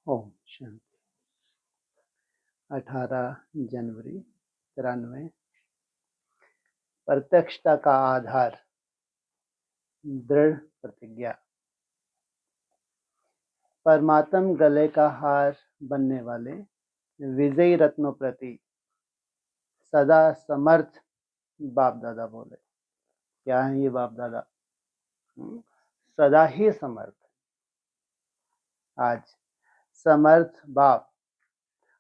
ओम शांति। 18 जनवरी 93। प्रत्यक्षता का आधार, दृढ़ प्रतिज्ञा। परमात्म गले का हार बनने वाले विजयी रत्नों प्रति सदा समर्थ बाप दादा बोले। क्या है ये बाप दादा? सदा ही समर्थ। आज समर्थ बाप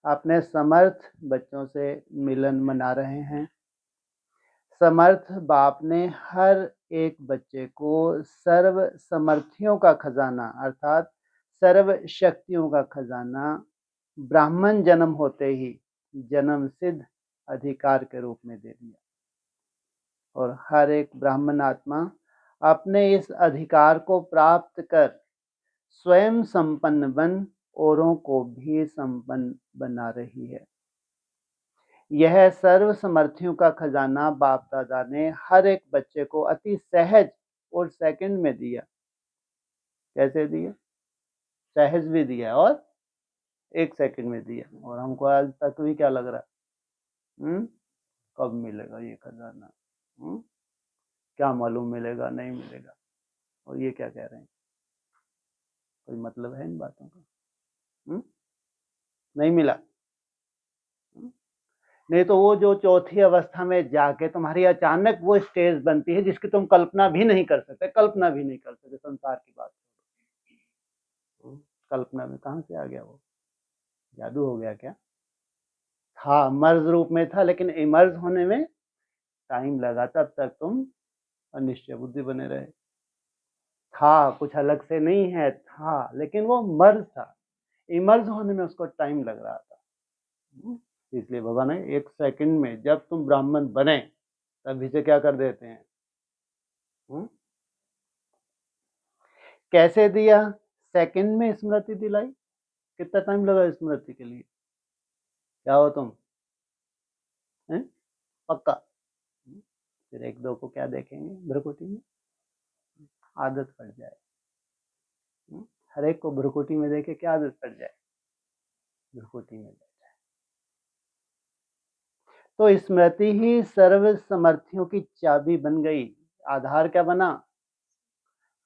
अपने समर्थ बच्चों से मिलन मना रहे हैं। समर्थ बाप ने हर एक बच्चे को सर्व समर्थियों का खजाना अर्थात सर्व शक्तियों का खजाना ब्राह्मण जन्म होते ही जन्म सिद्ध अधिकार के रूप में दे दिया, और हर एक ब्राह्मण आत्मा अपने इस अधिकार को प्राप्त कर स्वयं संपन्न बन औरों को भी संपन्न बना रही है। यह सर्व समर्थियों का खजाना बाप दादा ने हर एक बच्चे को अति सहज और सेकंड में दिया। कैसे दिया? सहज भी दिया और 1 सेकंड में दिया। और हमको आज तक भी क्या लग रहा है, कब मिलेगा ये खजाना? क्या मालूम मिलेगा नहीं मिलेगा। और ये क्या कह रहे हैं? कोई मतलब है इन बातों का? नहीं मिला। नहीं तो वो जो चौथी अवस्था में जाके तुम्हारी अचानक वो स्टेज बनती है जिसकी तुम कल्पना भी नहीं कर सकते। संसार की बात। कल्पना में कहां से आ गया? वो जादू हो गया क्या? था, मर्ज रूप में था, लेकिन इमर्ज होने में टाइम लगा। तब तक तुम अनिश्चय बुद्धि बने रहे। था कुछ अलग से नहीं है, था, लेकिन वो मर्ज था। इमर्ज होने में उसको टाइम लग रहा था। इसलिए भगवान ने 1 सेकंड में जब तुम ब्राह्मण बने तभी से क्या कर देते हैं। कैसे दिया? सेकंड में स्मृति दिलाई। कितना टाइम लगा स्मृति के लिए? क्या हो तुम? पक्का? फिर 1-2 को क्या देखेंगे भ्रकुटी में? आदत पड़ जाए। हर एक को भ्रकुटी में देखे क्या आदत पड़ जाए? भ्रकुटी में बैठ जाए। तो स्मृति ही सर्व समर्थियों की चाबी बन गई। आधार क्या बना?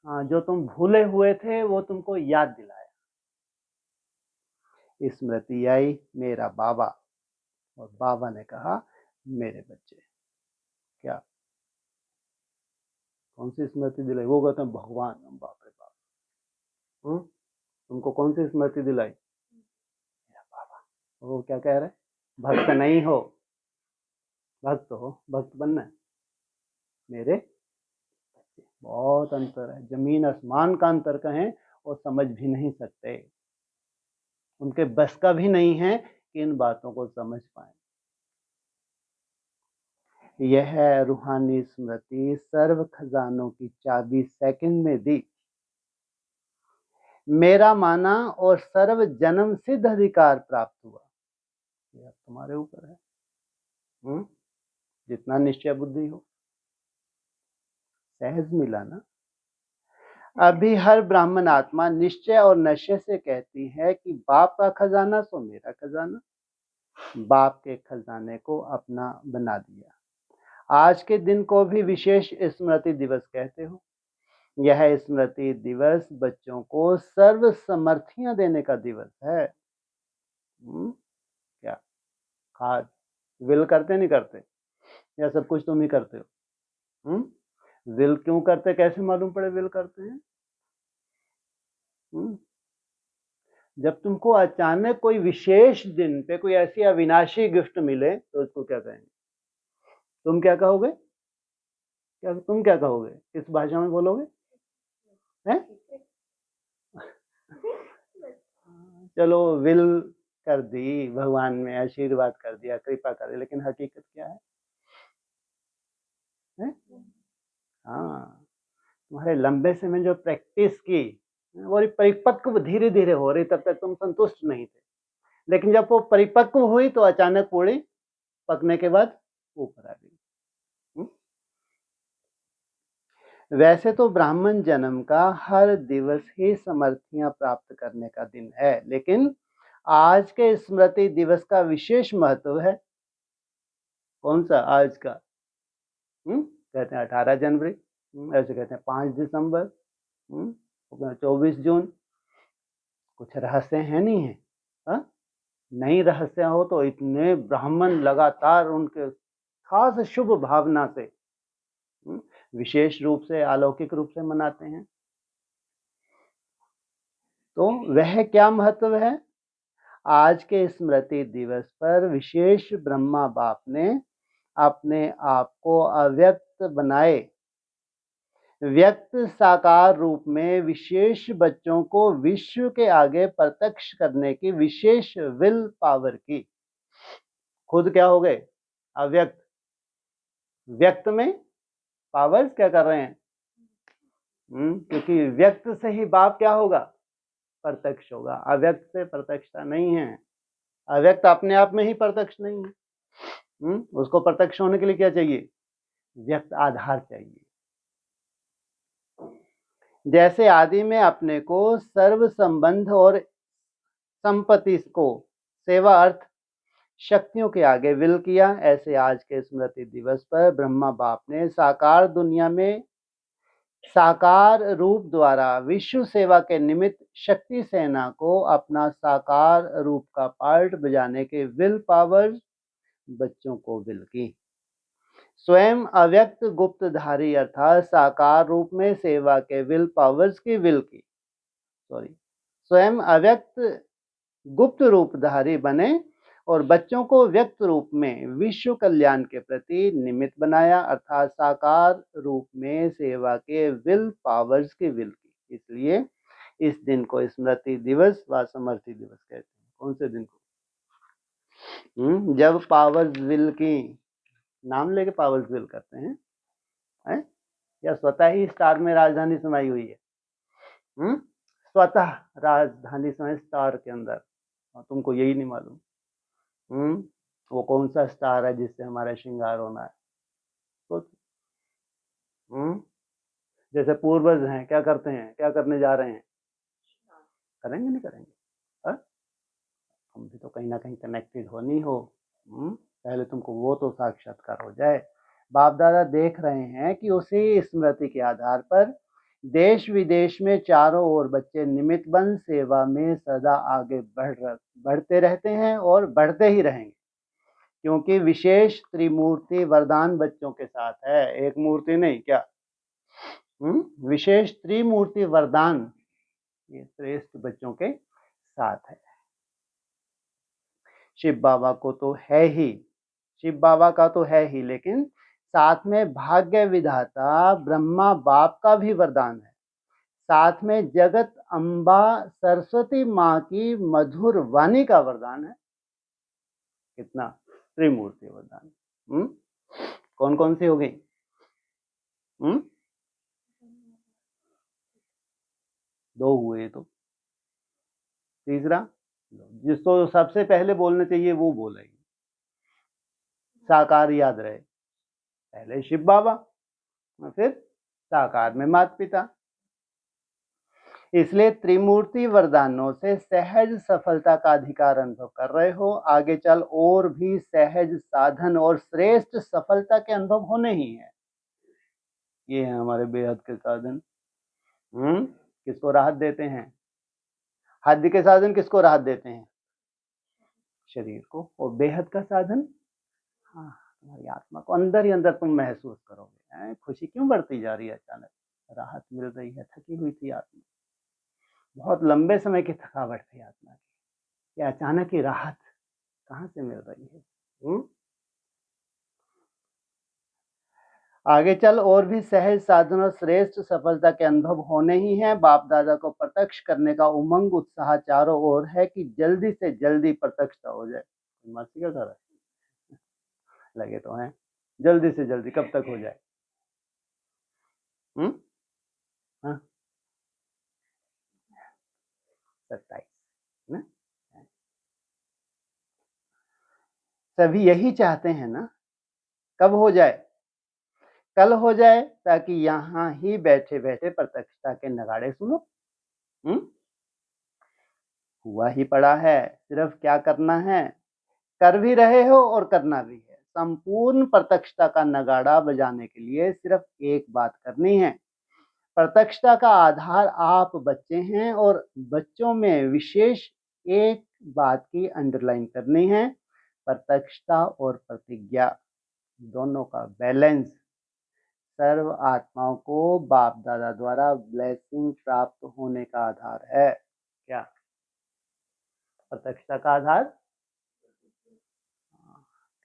जो तुम भूले हुए थे वो तुमको याद दिलाया। स्मृति आई, मेरा बाबा, और बाबा ने कहा मेरे बच्चे। क्या कौन सी स्मृति दिलाई? वो कहते हैं भगवान। बाप रे बाप। तुमको कौन सी स्मृति दिलाई? मेरा बाबा। वो क्या कह रहे? भक्त नहीं हो, भक्त हो। भक्त बनना है। मेरे बच्चे। बहुत अंतर है, जमीन आसमान का अंतर कहें और समझ भी नहीं सकते। उनके बस का भी नहीं है कि इन बातों को समझ पाए। यह रूहानी स्मृति सर्व खजानों की चाबी सेकंड में दी। मेरा माना और सर्व जन्म सिद्ध अधिकार प्राप्त हुआ। यह तुम्हारे ऊपर है। जितना निश्चय बुद्धि हो। सहज मिला ना। अभी हर ब्राह्मण आत्मा निश्चय और नशे से कहती है कि बाप का खजाना सो मेरा खजाना। बाप के खजाने को अपना बना दिया। आज के दिन को भी विशेष स्मृति दिवस कहते हो। यह स्मृति दिवस बच्चों को सर्व समर्थियां देने का दिवस है। क्या खास विल करते नहीं करते? या सब कुछ तुम ही करते हो? विल क्यों करते? कैसे मालूम पड़े विल करते हैं? जब तुमको अचानक कोई विशेष दिन पे कोई ऐसी अविनाशी गिफ्ट मिले तो उसको क्या कहेंगे? तुम क्या कहोगे? तुम क्या कहोगे? किस भाषा में बोलोगे? हैं? चलो विल कर दी, भगवान ने आशीर्वाद कर दिया, कृपा कर दी, लेकिन हकीकत क्या है? हाँ, तुम्हारे लंबे समय जो प्रैक्टिस की वो परिपक्व धीरे धीरे हो रही, तब तक तुम संतुष्ट नहीं थे। लेकिन जब वो परिपक्व हुई तो अचानक पूरी पकने के बाद ऊपर आ गई। वैसे तो ब्राह्मण जन्म का हर दिवस ही समर्थियां प्राप्त करने का दिन है, लेकिन आज के स्मृति दिवस का विशेष महत्व है। कौन सा आज का? कहते हैं 18 जनवरी, ऐसे कहते हैं 5 दिसंबर, 24 जून। कुछ रहस्य है नहीं है? हा? नहीं रहस्य हो तो इतने ब्राह्मण लगातार उनके खास शुभ भावना से विशेष रूप से, अलौकिक रूप से मनाते हैं। तो वह क्या महत्व है? आज के स्मृति दिवस पर विशेष ब्रह्मा बाप ने अपने आप को अव्यक्त बनाए व्यक्त साकार रूप में विशेष बच्चों को विश्व के आगे प्रत्यक्ष करने की विशेष विल पावर की। खुद क्या हो गए? अव्यक्त। व्यक्त में पावर्स क्या कर रहे हैं? क्योंकि व्यक्त से ही बाप क्या होगा? प्रत्यक्ष होगा। अव्यक्त से प्रत्यक्षता नहीं है। अव्यक्त अपने आप में ही प्रत्यक्ष नहीं है। उसको प्रत्यक्ष होने के लिए क्या चाहिए? व्यक्त आधार चाहिए। जैसे आदि में अपने को सर्व संबंध और संपत्ति को सेवा अर्थ शक्तियों के आगे विल किया, ऐसे आज के स्मृति दिवस पर ब्रह्मा बाप ने साकार दुनिया में साकार रूप द्वारा विश्व सेवा के निमित्त शक्ति सेना को अपना साकार रूप का पार्ट बजाने के विल पावर बच्चों को विल की। स्वयं अव्यक्त गुप्तधारी अर्थात साकार रूप में सेवा के विल पावर्स की विल की। स्वयं अव्यक्त गुप्त रूपधारी बने और बच्चों को व्यक्त रूप में विश्व कल्याण के प्रति निमित्त बनाया, अर्थात साकार रूप में सेवा के विल पावर्स की विल की। इसलिए इस दिन को स्मृति दिवस व समर्थि दिवस कहते हैं। कौन से दिन को? जब पावर्स विल की, नाम लेके पावर्स विल करते हैं, या स्वतः ही स्टार में राजधानी समाई हुई है? स्वतः राजधानी समाई स्टार के अंदर, तुमको यही नहीं मालूम? वो कौन सा स्टार है जिससे हमारा श्रृंगार होना है? तो जैसे पूर्वज हैं, क्या करते हैं, क्या करने जा रहे हैं? करेंगे नहीं करेंगे? हम भी तो कहीं ना कहीं कनेक्टेड होनी हो। पहले तुमको वो तो साक्षात्कार हो जाए। बाप दादा देख रहे हैं कि उसी स्मृति के आधार पर देश विदेश में चारों ओर बच्चे निमित्त बन सेवा में सदा आगे बढ़ते रहते हैं और बढ़ते ही रहेंगे, क्योंकि विशेष त्रिमूर्ति वरदान बच्चों के साथ है। एक मूर्ति नहीं, क्या विशेष त्रिमूर्ति वरदान ये श्रेष्ठ बच्चों के साथ है। शिव बाबा को तो है ही, शिव बाबा का तो है ही, लेकिन साथ में भाग्य विधाता ब्रह्मा बाप का भी वरदान है। साथ में जगत अम्बा सरस्वती माँ की मधुर वाणी का वरदान है। कितना त्रिमूर्ति वरदान। कौन कौन सी हो गई? दो हुए तो तीसरा जिसको सबसे पहले बोलना चाहिए वो बोलेगी। साकार याद रहे, पहले शिव बाबा, फिर साकार में माता पिता। इसलिए त्रिमूर्ति वरदानों से सहज सफलता का अधिकार अनुभव कर रहे हो। आगे चल और भी सहज साधन और श्रेष्ठ सफलता के अनुभव होने ही है। ये है हमारे बेहद के साधन। किसको राहत देते हैं? हद के साधन किसको राहत देते हैं? शरीर को। और बेहद का साधन तुम्हारी आत्मा को। अंदर ही अंदर तुम महसूस करोगे खुशी क्यों बढ़ती जा रही है, अचानक राहत मिल रही है। थकी हुई थी आत्मा, बहुत लंबे समय की थकावट थी आत्मा की, ये अचानक ही राहत कहाँ से मिल रही है? आगे चल और भी सहज साधन और श्रेष्ठ सफलता के अनुभव होने ही हैं। बाप दादा को प्रत्यक्ष करने का उमंग उत्साह चारों ओर है कि जल्दी से जल्दी प्रत्यक्षता हो जाए। मासी क्या कर रहा है? लगे तो हैं, जल्दी से जल्दी कब तक हो जाए? 27 सभी यही चाहते हैं ना, कब हो जाए? कल हो जाए ताकि यहाँ ही बैठे बैठे प्रत्यक्षता के नगाड़े सुनो। हुआ ही पड़ा है, सिर्फ क्या करना है, कर भी रहे हो और करना भी है। संपूर्ण प्रत्यक्षता का नगाड़ा बजाने के लिए सिर्फ एक बात करनी है। प्रत्यक्षता का आधार आप बच्चे हैं और बच्चों में विशेष एक बात की अंडरलाइन करनी है। प्रत्यक्षता और प्रतिज्ञा दोनों का बैलेंस सर्व आत्माओं को बाप दादा द्वारा ब्लेसिंग प्राप्त होने का आधार है। क्या प्रत्यक्षता का आधार?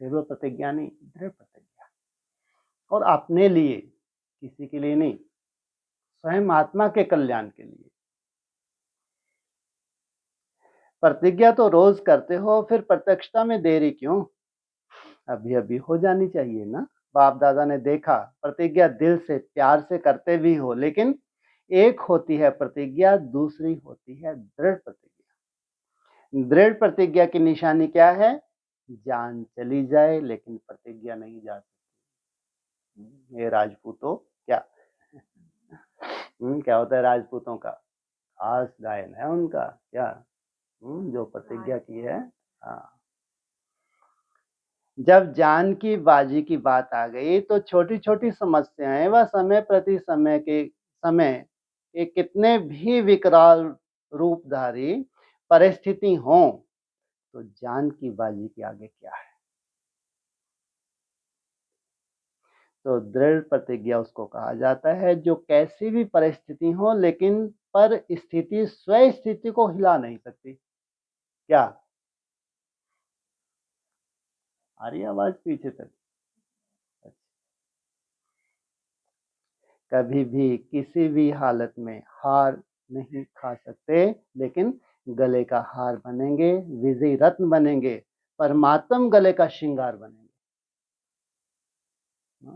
केवल प्रतिज्ञा नहीं, दृढ़ प्रतिज्ञा। और अपने लिए, किसी के लिए नहीं, स्वयं आत्मा के कल्याण के लिए। प्रतिज्ञा तो रोज करते हो, फिर प्रत्यक्षता में देरी क्यों? अभी अभी हो जानी चाहिए ना। बाप दादा ने देखा प्रतिज्ञा दिल से प्यार से करते भी हो, लेकिन एक होती है प्रतिज्ञा, दूसरी होती है दृढ़ प्रतिज्ञा। दृढ़ प्रतिज्ञा की निशानी क्या है? जान चली जाए लेकिन प्रतिज्ञा नहीं जा सकती। ये राजपूतों क्या क्या होता है राजपूतों का खास गायन है उनका, क्या जो प्रतिज्ञा की है। हाँ, जब जान की बाजी की बात आ गई तो छोटी छोटी समस्याएं व समय प्रति समय के कितने भी विकराल रूपधारी परिस्थिति हो, तो जान की बाजी के आगे क्या है? तो दृढ़ प्रतिज्ञा उसको कहा जाता है जो कैसी भी परिस्थिति हो लेकिन पर स्थिति स्वयं स्थिति को हिला नहीं सकती। क्या आ रही आवाज पीछे तक? कभी भी किसी भी हालत में हार नहीं खा सकते, लेकिन गले का हार बनेंगे, विजयी रत्न बनेंगे, परमात्म गले का श्रृंगार बनेंगे।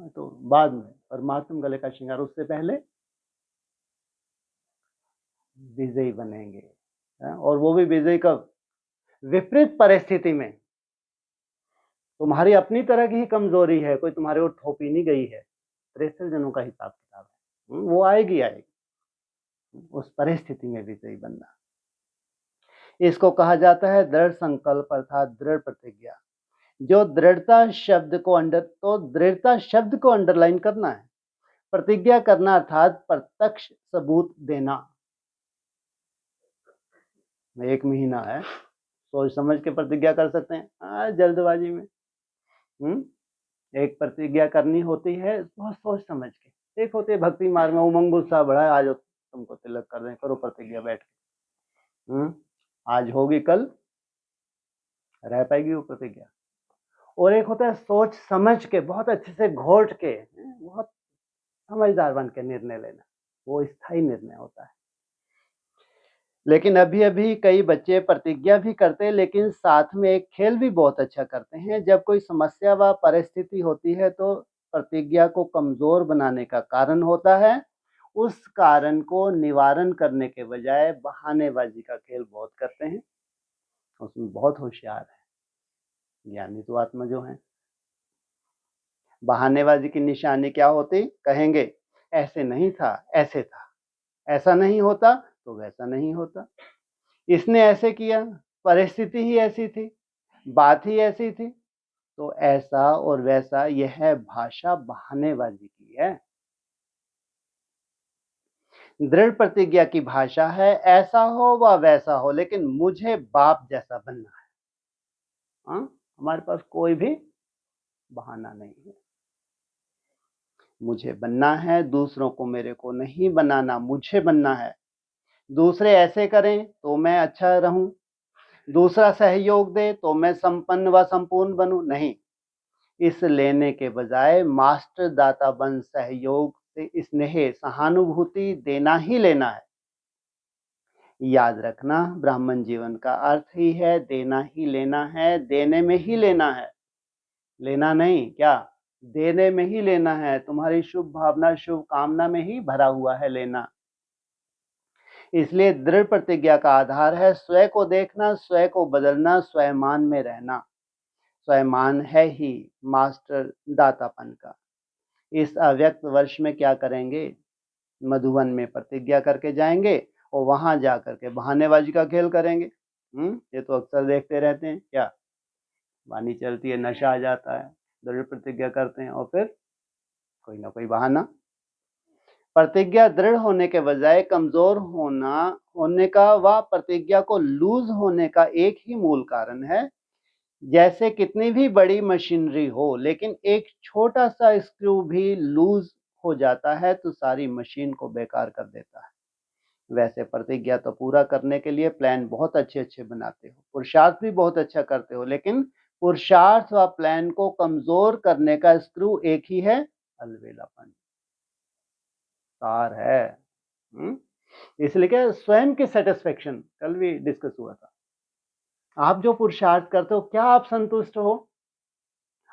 तो बाद में परमात्म गले का श्रृंगार, उससे पहले विजयी बनेंगे। और वो भी विजयी कब? विपरीत परिस्थिति में। तुम्हारी अपनी तरह की ही कमजोरी है, कोई तुम्हारे को थोपी नहीं गई है। 63 जनों का हिसाब किताब है, वो आएगी उस परिस्थिति में विजयी बनना। इसको कहा जाता है दृढ़ संकल्प अर्थात दृढ़ प्रतिज्ञा। जो दृढ़ता शब्द को अंडरलाइन करना है। प्रतिज्ञा करना अर्थात प्रत्यक्ष सबूत देना। 1 महीना है, सोच समझ के प्रतिज्ञा कर सकते हैं, जल्दबाजी में एक प्रतिज्ञा करनी होती है बहुत सोच समझ के। एक होती है भक्ति मार्ग में उमंग उत्साह बढ़ा है, आज तुमको तिलक कर दें, करो प्रतिज्ञा बैठ के। आज होगी, कल रह पाएगी वो प्रतिज्ञा। और एक होता है सोच समझ के, बहुत अच्छे से घोट के, बहुत समझदार बन के निर्णय लेना, वो स्थायी निर्णय होता है। लेकिन अभी अभी कई बच्चे प्रतिज्ञा भी करते हैं लेकिन साथ में एक खेल भी बहुत अच्छा करते हैं। जब कोई समस्या व परिस्थिति होती है तो प्रतिज्ञा को कमजोर बनाने का कारण होता है, उस कारण को निवारण करने के बजाय बहानेबाजी का खेल बहुत करते हैं। उसमें बहुत होशियार है ज्ञानी तो आत्मा जो है। बहानेबाजी की निशानी क्या होती? कहेंगे ऐसे नहीं था, ऐसे था, ऐसा नहीं होता तो वैसा नहीं होता, इसने ऐसे किया, परिस्थिति ही ऐसी थी, बात ही ऐसी थी, तो ऐसा और वैसा, यह भाषा बहानेबाजी की है। दृढ़ प्रतिज्ञा की भाषा है ऐसा हो व वैसा हो लेकिन मुझे बाप जैसा बनना है। हमारे पास कोई भी बहाना नहीं है। मुझे बनना है, दूसरों को मेरे को नहीं बनाना, मुझे बनना है। दूसरे ऐसे करें तो मैं अच्छा रहूं, दूसरा सहयोग दे तो मैं संपन्न व संपूर्ण बनूं, नहीं। इस लेने के बजाय मास्टर दाता बन सहयोग से स्नेह सहानुभूति देना ही लेना है। याद रखना, ब्राह्मण जीवन का अर्थ ही है देना ही लेना है, देने में ही लेना है, लेना नहीं। क्या? देने में ही लेना है। तुम्हारी शुभ भावना शुभ कामना में ही भरा हुआ है लेना। इसलिए दृढ़ प्रतिज्ञा का आधार है स्वयं को देखना, स्वयं को बदलना, स्वयंमान में रहना। स्वयंमान है ही मास्टर दातापन का। इस अव्यक्त वर्ष में क्या करेंगे, मधुवन में प्रतिज्ञा करके जाएंगे और वहां जा करके बहानेबाजी का खेल करेंगे। ये तो अक्सर देखते रहते हैं, क्या वाणी चलती है, नशा आ जाता है, दृढ़ प्रतिज्ञा करते हैं और फिर कोई ना कोई बहाना। प्रतिज्ञा दृढ़ होने के बजाय कमजोर होने का व प्रतिज्ञा को लूज होने का एक ही मूल कारण है। जैसे कितनी भी बड़ी मशीनरी हो, लेकिन एक छोटा सा स्क्रू भी लूज हो जाता है तो सारी मशीन को बेकार कर देता है। वैसे प्रतिज्ञा तो पूरा करने के लिए प्लान बहुत अच्छे अच्छे बनाते हो, पुरुषार्थ भी बहुत अच्छा करते हो, लेकिन पुरुषार्थ व प्लान को कमजोर करने का स्क्रू एक ही है, अलवेलापन, तार है। इसलिए क्या, स्वयं की सेटिस्फेक्शन, कल भी डिस्कस हुआ था, आप जो पुरुषार्थ करते हो क्या आप संतुष्ट हो?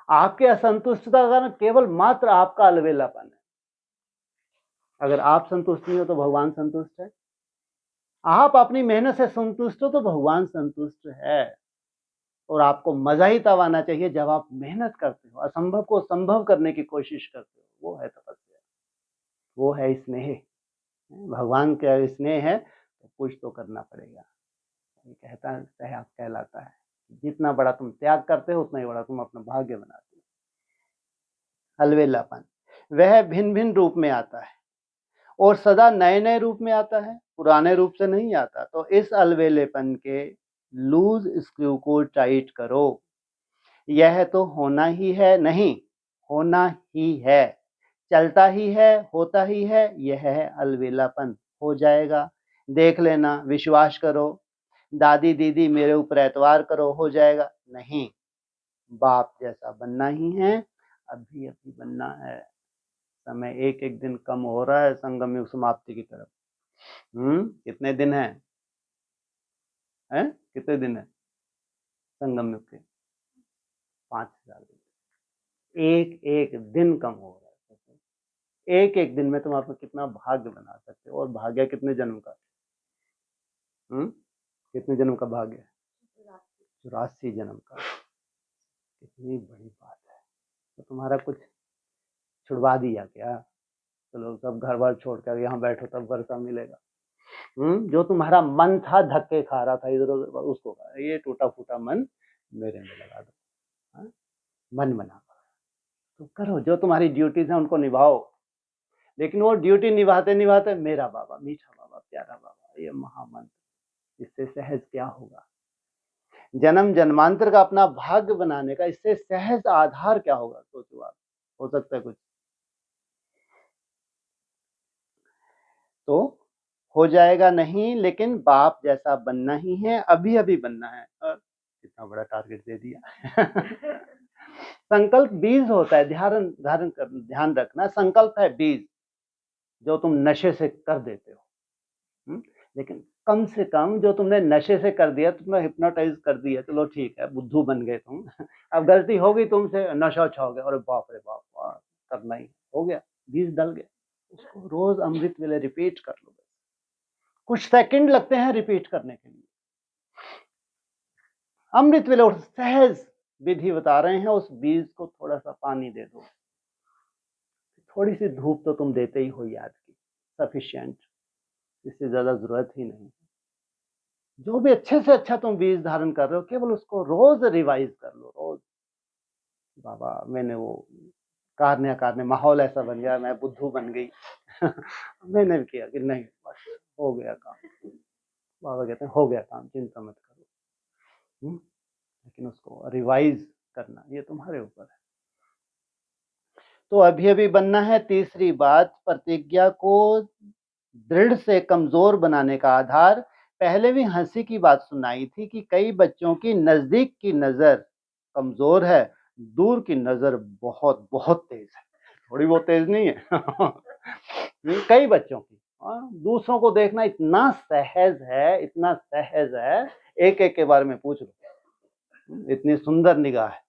आपके असंतुष्टता का कारण केवल मात्र आपका अलवेलापन है। अगर आप संतुष्ट नहीं हो तो भगवान संतुष्ट है। आप अपनी मेहनत से संतुष्ट हो तो भगवान संतुष्ट है। और आपको मजा ही तब आना चाहिए जब आप मेहनत करते हो, असंभव को संभव करने की कोशिश करते हो। वो है तपस्या, वो है स्नेह। भगवान का स्नेह है तो कुछ तो करना पड़ेगा। ये कहता है, आप कहलाता है, जितना बड़ा तुम त्याग करते हो उतना ही बड़ा तुम अपना भाग्य बनाते हो। अलवेलापन वह भिन्न भिन्न रूप में आता है और सदा नए नए रूप में आता है, पुराने रूप से नहीं आता। तो इस अलवेलेपन के लूज स्क्रू को टाइट करो। यह तो होना ही है, नहीं होना ही है, चलता ही है, होता ही है, यह है अलवेलापन। हो जाएगा, देख लेना, विश्वास करो। दादी दीदी मेरे ऊपर एतवार करो, हो जाएगा नहीं। बाप जैसा बनना ही है, अभी अभी बनना है। समय एक एक दिन कम हो रहा है संगम युग समाप्ति की तरफ। कितने दिन हैं? कितने दिन है संगम युग के? 5000 दिन। एक एक दिन कम हो रहा है। एक एक दिन में तुम आपको कितना भाग्य बना सकते हो। और भाग्य कितने जन्म का? कितने जन्म का भाग्य है? 84 जन्म का। कितनी बड़ी बात है। तो तुम्हारा कुछ छुड़वा दिया क्या? चलो सब घर बार छोड़कर यहाँ बैठो तब वर्षा मिलेगा। जो तुम्हारा मन था धक्के खा रहा था इधर उधर, उसको कहा ये टूटा फूटा मन मेरे में लगा दो। मन बना तो करो, जो तुम्हारी ड्यूटीज है उनको निभाओ। लेकिन वो ड्यूटी निभाते निभाते मेरा बाबा, मीठा बाबा, प्यारा बाबा, ये महामंत्र, इससे सहज क्या होगा? जन्म जन्मांतर का अपना भाग्य बनाने का इससे सहज आधार क्या होगा? सोचो आप, हो सकता है कुछ? तो हो जाएगा नहीं, लेकिन बाप जैसा बनना ही है, अभी अभी बनना है। कितना बड़ा टारगेट दे दिया। संकल्प बीज होता है, ध्यान रखना, संकल्प है बीज जो तुम नशे से कर देते हो। लेकिन कम से कम जो तुमने नशे से कर दिया, तुमने हिप्नोटाइज कर दिया, चलो ठीक है, बुद्धू बन गए तुम। अब गलती होगी तुमसे, नशा छाओगे, अरे बाप रे बाप, करना ही हो गया, बीज डल गए। उसको रोज अमृत वेले रिपीट कर लो। कुछ सेकंड लगते हैं रिपीट करने के लिए। अमृत वेले और सहज विधि बता रहे हैं, उस बीज को थोड़ा सा पानी दे दो, थोड़ी सी धूप तो तुम देते ही हो याद की, सफिशिएंट, इससे ज्यादा जरूरत ही नहीं। जो भी अच्छे से अच्छा तुम बीज धारण कर रहे हो, केवल उसको रोज रिवाइज कर लो। रोज बाबा मैंने वो कारने माहौल ऐसा बन गया, मैं बुद्धू बन गई। मैंने भी किया कि नहीं, बस हो गया काम। बाबा कहते हैं हो गया काम, चिंता मत करो। लेकिन उसको रिवाइज करना ये तुम्हारे ऊपर है। तो अभी अभी बनना है। तीसरी बात, प्रतिज्ञा को दृढ़ से कमजोर बनाने का आधार, पहले भी हंसी की बात सुनाई थी कि कई बच्चों की नजदीक की नजर कमजोर है, दूर की नजर बहुत बहुत तेज है। थोड़ी बहुत तेज नहीं है। कई बच्चों की दूसरों को देखना इतना सहज है, इतना सहज है, एक एक के बारे में पूछ लो, इतनी सुंदर निगाह है।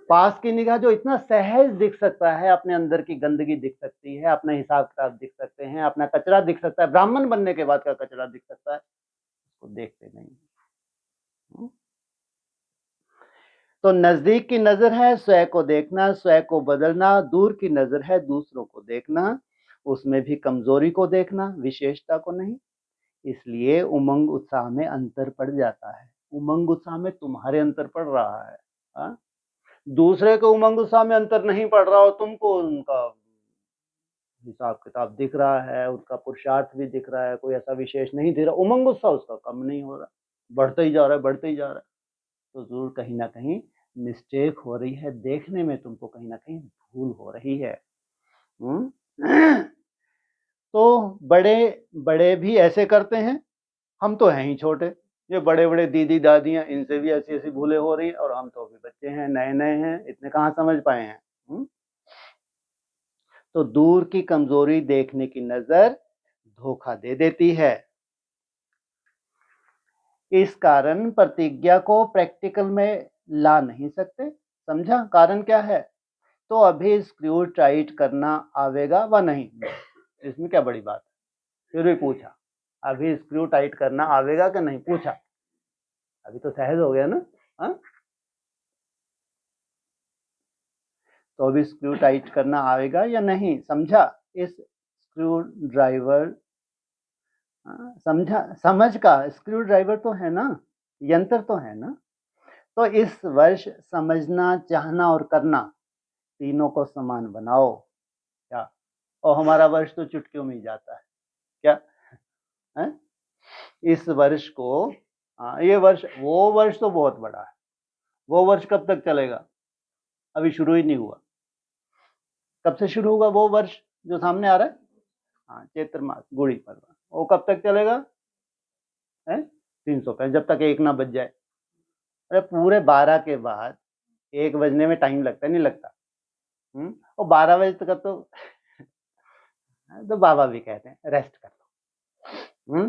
पास की निगाह जो इतना सहज दिख सकता है, अपने अंदर की गंदगी दिख सकती है, अपने हिसाब किताब दिख सकते हैं, अपना कचरा दिख सकता है, ब्राह्मण बनने के बाद का कचरा दिख सकता है, उसको देखते नहीं। तो नजदीक की नजर है स्वयं को देखना, स्वयं को बदलना, दूर की नजर है दूसरों को देखना, उसमें भी कमजोरी को देखना, विशेषता को नहीं। इसलिए उमंग उत्साह में अंतर पड़ जाता है। उमंग उत्साह में तुम्हारे अंतर पड़ रहा है, हाँ? दूसरे को उमंग उत्साह में अंतर नहीं पड़ रहा हो, तुमको उनका हिसाब किताब दिख रहा है, उसका पुरुषार्थ भी दिख रहा है, कोई ऐसा विशेष नहीं दिख रहा, उमंग उत्साह उसका कम नहीं हो रहा, बढ़ते ही जा रहा है, बढ़ते ही जा रहा है। तो जरूर कहीं ना कहीं मिस्टेक हो रही है, देखने में तुमको कहीं ना कहीं भूल हो रही है। तो बड़े बड़े भी ऐसे करते हैं, हम तो हैं ही छोटे। ये बड़े बड़े दीदी दादियां, इनसे भी ऐसी ऐसी भूलें हो रही हैं, और हम तो अभी बच्चे हैं, नए नए हैं, इतने कहाँ समझ पाए हैं। तो दूर की कमजोरी देखने की नजर धोखा दे देती है। इस कारण प्रतिज्ञा को प्रैक्टिकल में ला नहीं सकते। समझा कारण क्या है? तो अभी स्क्रू टाइट करना आवेगा व नहीं, इसमें क्या बड़ी बात? फिर भी पूछा, अभी स्क्रू टाइट करना आवेगा कि नहीं, पूछा, अभी तो सहज हो गया ना। हा? तो अभी स्क्रू टाइट करना आएगा या नहीं, समझा? इस स्क्रू ड्राइवर, समझा? समझ का स्क्रू ड्राइवर तो है ना, यंत्र तो है ना। तो इस वर्ष समझना, चाहना और करना तीनों को समान बनाओ। क्या? और हमारा वर्ष तो चुटकियों में ही जाता है, क्या है? इस वर्ष को, ये वर्ष, वो वर्ष तो बहुत बड़ा है। वो वर्ष कब तक चलेगा? अभी शुरू ही नहीं हुआ। कब से शुरू होगा वो वर्ष जो सामने आ रहा है? हाँ, चैत्र मास, गुड़ी पड़वा, वो कब तक चलेगा? है 365, जब तक 1 ना बज जाए। अरे पूरे 12 के बाद 1 बजने में टाइम लगता है, नहीं लगता? और 12 बजे तक तो बाबा भी कहते हैं रेस्ट कर लो।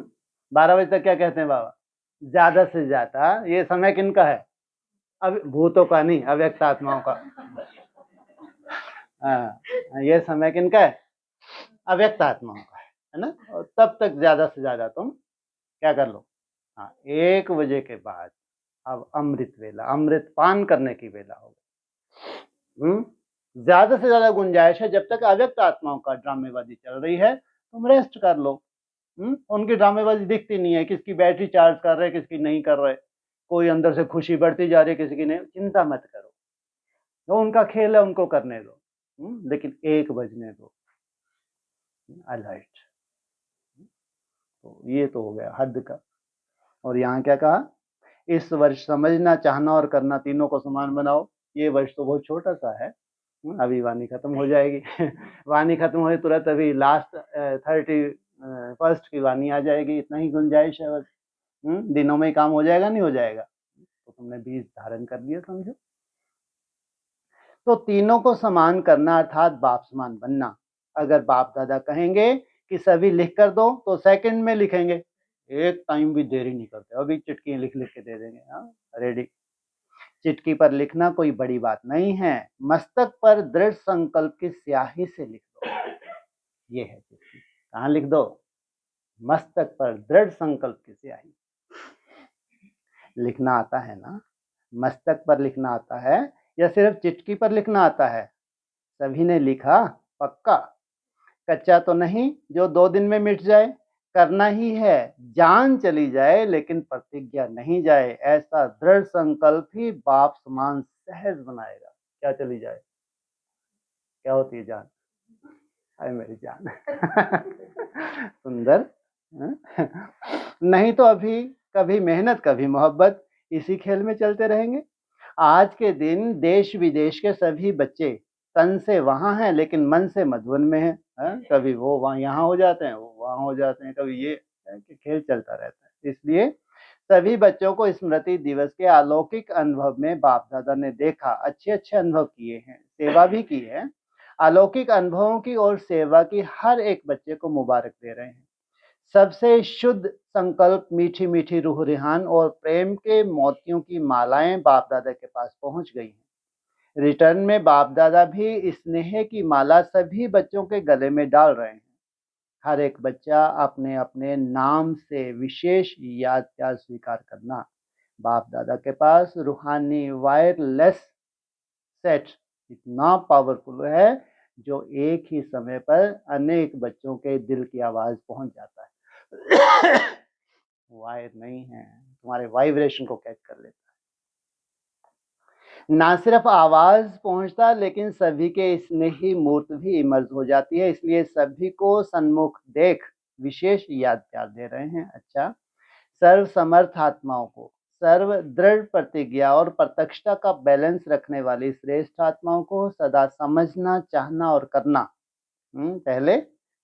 12 बजे तक क्या कहते हैं बाबा? ज्यादा से ज्यादा ये समय किनका है? अब भूतों का नहीं, अव्यक्त आत्माओं का। ये समय किनका है? अव्यक्त आत्माओं का है ना। और तब तक ज्यादा से ज्यादा तुम क्या कर लो? हाँ, 1 बजे के बाद अब अमृत वेला, अमृत पान करने की वेला होगी। ज्यादा से ज्यादा गुंजाइश है, जब तक अव्यक्त आत्माओं का ड्रामेबाजी चल रही है तुम रेस्ट कर लो। उनकी ड्रामेबाजी दिखती नहीं है, किसकी बैटरी चार्ज कर रहे, किसकी नहीं कर रहे, कोई अंदर से खुशी बढ़ती जा रही है, किसी की नहीं। चिंता मत करो, तो उनका खेल है, उनको करने दो। लेकिन 1 बजने दो, अलर्ट। तो ये तो हो गया हद का। और यहाँ क्या कहा? इस वर्ष समझना, चाहना और करना तीनों को समान बनाओ। ये वर्ष तो बहुत छोटा सा है, अभी वाणी खत्म हो जाएगी। वाणी खत्म हो तुरंत अभी लास्ट 31 की वाणी आ जाएगी, इतना ही गुंजाइश है बस। दिनों में ही काम हो जाएगा, नहीं हो जाएगा? तो तुमने बीज धारण कर लिया, समझो। तो तीनों को समान करना अर्थात बाप समान बनना। अगर बाप दादा कहेंगे कि सभी लिख कर दो तो सेकंड में लिखेंगे, एक टाइम भी देरी नहीं करते, अभी चिटकी लिख लिख के दे देंगे। हाँ, रेडी। चिटकी पर लिखना कोई बड़ी बात नहीं है, मस्तक पर दृढ़ संकल्प की स्याही से लिख दो। ये है चिटकी। कहाँ लिख दो? मस्तक पर दृढ़ संकल्प की स्याही। लिखना आता है ना? मस्तक पर लिखना आता है या सिर्फ चिटकी पर लिखना आता है? सभी ने लिखा पक्का? कच्चा तो नहीं जो 2 दिन में मिट जाए। करना ही है, जान चली जाए लेकिन प्रतिज्ञा नहीं जाए। ऐसा दृढ़ संकल्प ही बाप समान सहज बनाएगा। क्या चली जाए? क्या होती है जान? अरे मेरी जान। सुंदर। नहीं तो अभी कभी मेहनत कभी मोहब्बत, इसी खेल में चलते रहेंगे। आज के दिन देश विदेश के सभी बच्चे तन से वहां हैं लेकिन मन से मधुबन में हैं। कभी वो वहां यहाँ हो जाते हैं, वो वहां हो जाते हैं, कभी ये है कि खेल चलता रहता है। इसलिए सभी बच्चों को स्मृति दिवस के अलौकिक अनुभव में बाप दादा ने देखा, अच्छे अच्छे अनुभव किए हैं, सेवा भी की है। अलौकिक अनुभवों की और सेवा की हर एक बच्चे को मुबारक दे रहे हैं। सबसे शुद्ध संकल्प, मीठी मीठी रूह रिहान और प्रेम के मोतियों की मालाएं बाप दादा के पास पहुंच गई हैं। रिटर्न में बाप दादा भी स्नेह की माला सभी बच्चों के गले में डाल रहे हैं। हर एक बच्चा अपने अपने नाम से विशेष याद स्वीकार करना। बाप दादा के पास रूहानी वायरलेस सेट इतना पावरफुल है जो एक ही समय पर अनेक बच्चों के दिल की आवाज पहुंच जाता है। वायर नहीं है, तुम्हारे वाइब्रेशन को कैच कर लेता है। ना सिर्फ आवाज पहुंचता लेकिन सभी के स्नेही मूर्त भी इमर्ज हो जाती है, इसलिए सभी को सन्मुख देख विशेष याद प्यार दे रहे हैं। अच्छा, सर्व समर्थ आत्माओं को, सर्व दृढ़ प्रतिज्ञा और प्रत्यक्षता का बैलेंस रखने वाली श्रेष्ठ आत्माओं को सदा समझना, चाहना और करना। पहले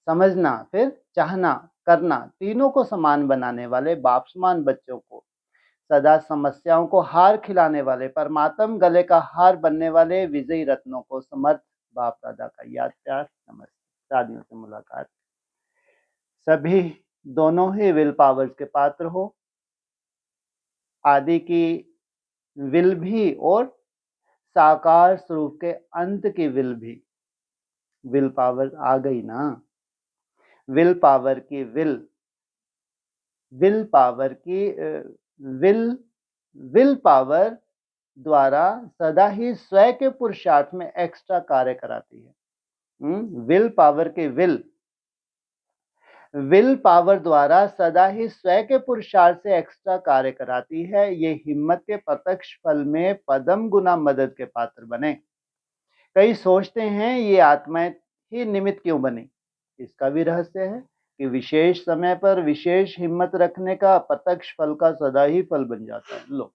समझना, फिर चाहना, करना, तीनों को समान बनाने वाले बाप समान बच्चों को, सदा समस्याओं को हार खिलाने वाले परमात्म गले का हार बनने वाले विजयी रत्नों को समर्थ बाप दादा का याद प्यार नमस्ते। शादियों से मुलाकात। सभी दोनों ही विल पावर्स के पात्र हो, आदि की विल भी और साकार स्वरूप के अंत की विल भी। विल पावर आ गई ना, विल पावर की विल पावर की विल पावर द्वारा सदा ही स्वयं के पुरुषार्थ में एक्स्ट्रा कार्य कराती है। विल पावर के विल पावर द्वारा सदा ही स्वयं के पुरुषार्थ से एक्स्ट्रा कार्य कराती है। ये हिम्मत के प्रत्यक्ष फल में पदम गुना मदद के पात्र बने। कई सोचते हैं ये आत्माएं ही निमित्त क्यों बनी। इसका भी रहस्य है कि विशेष समय पर विशेष हिम्मत रखने का प्रत्यक्ष फल का सदा ही फल बन जाता है। लो,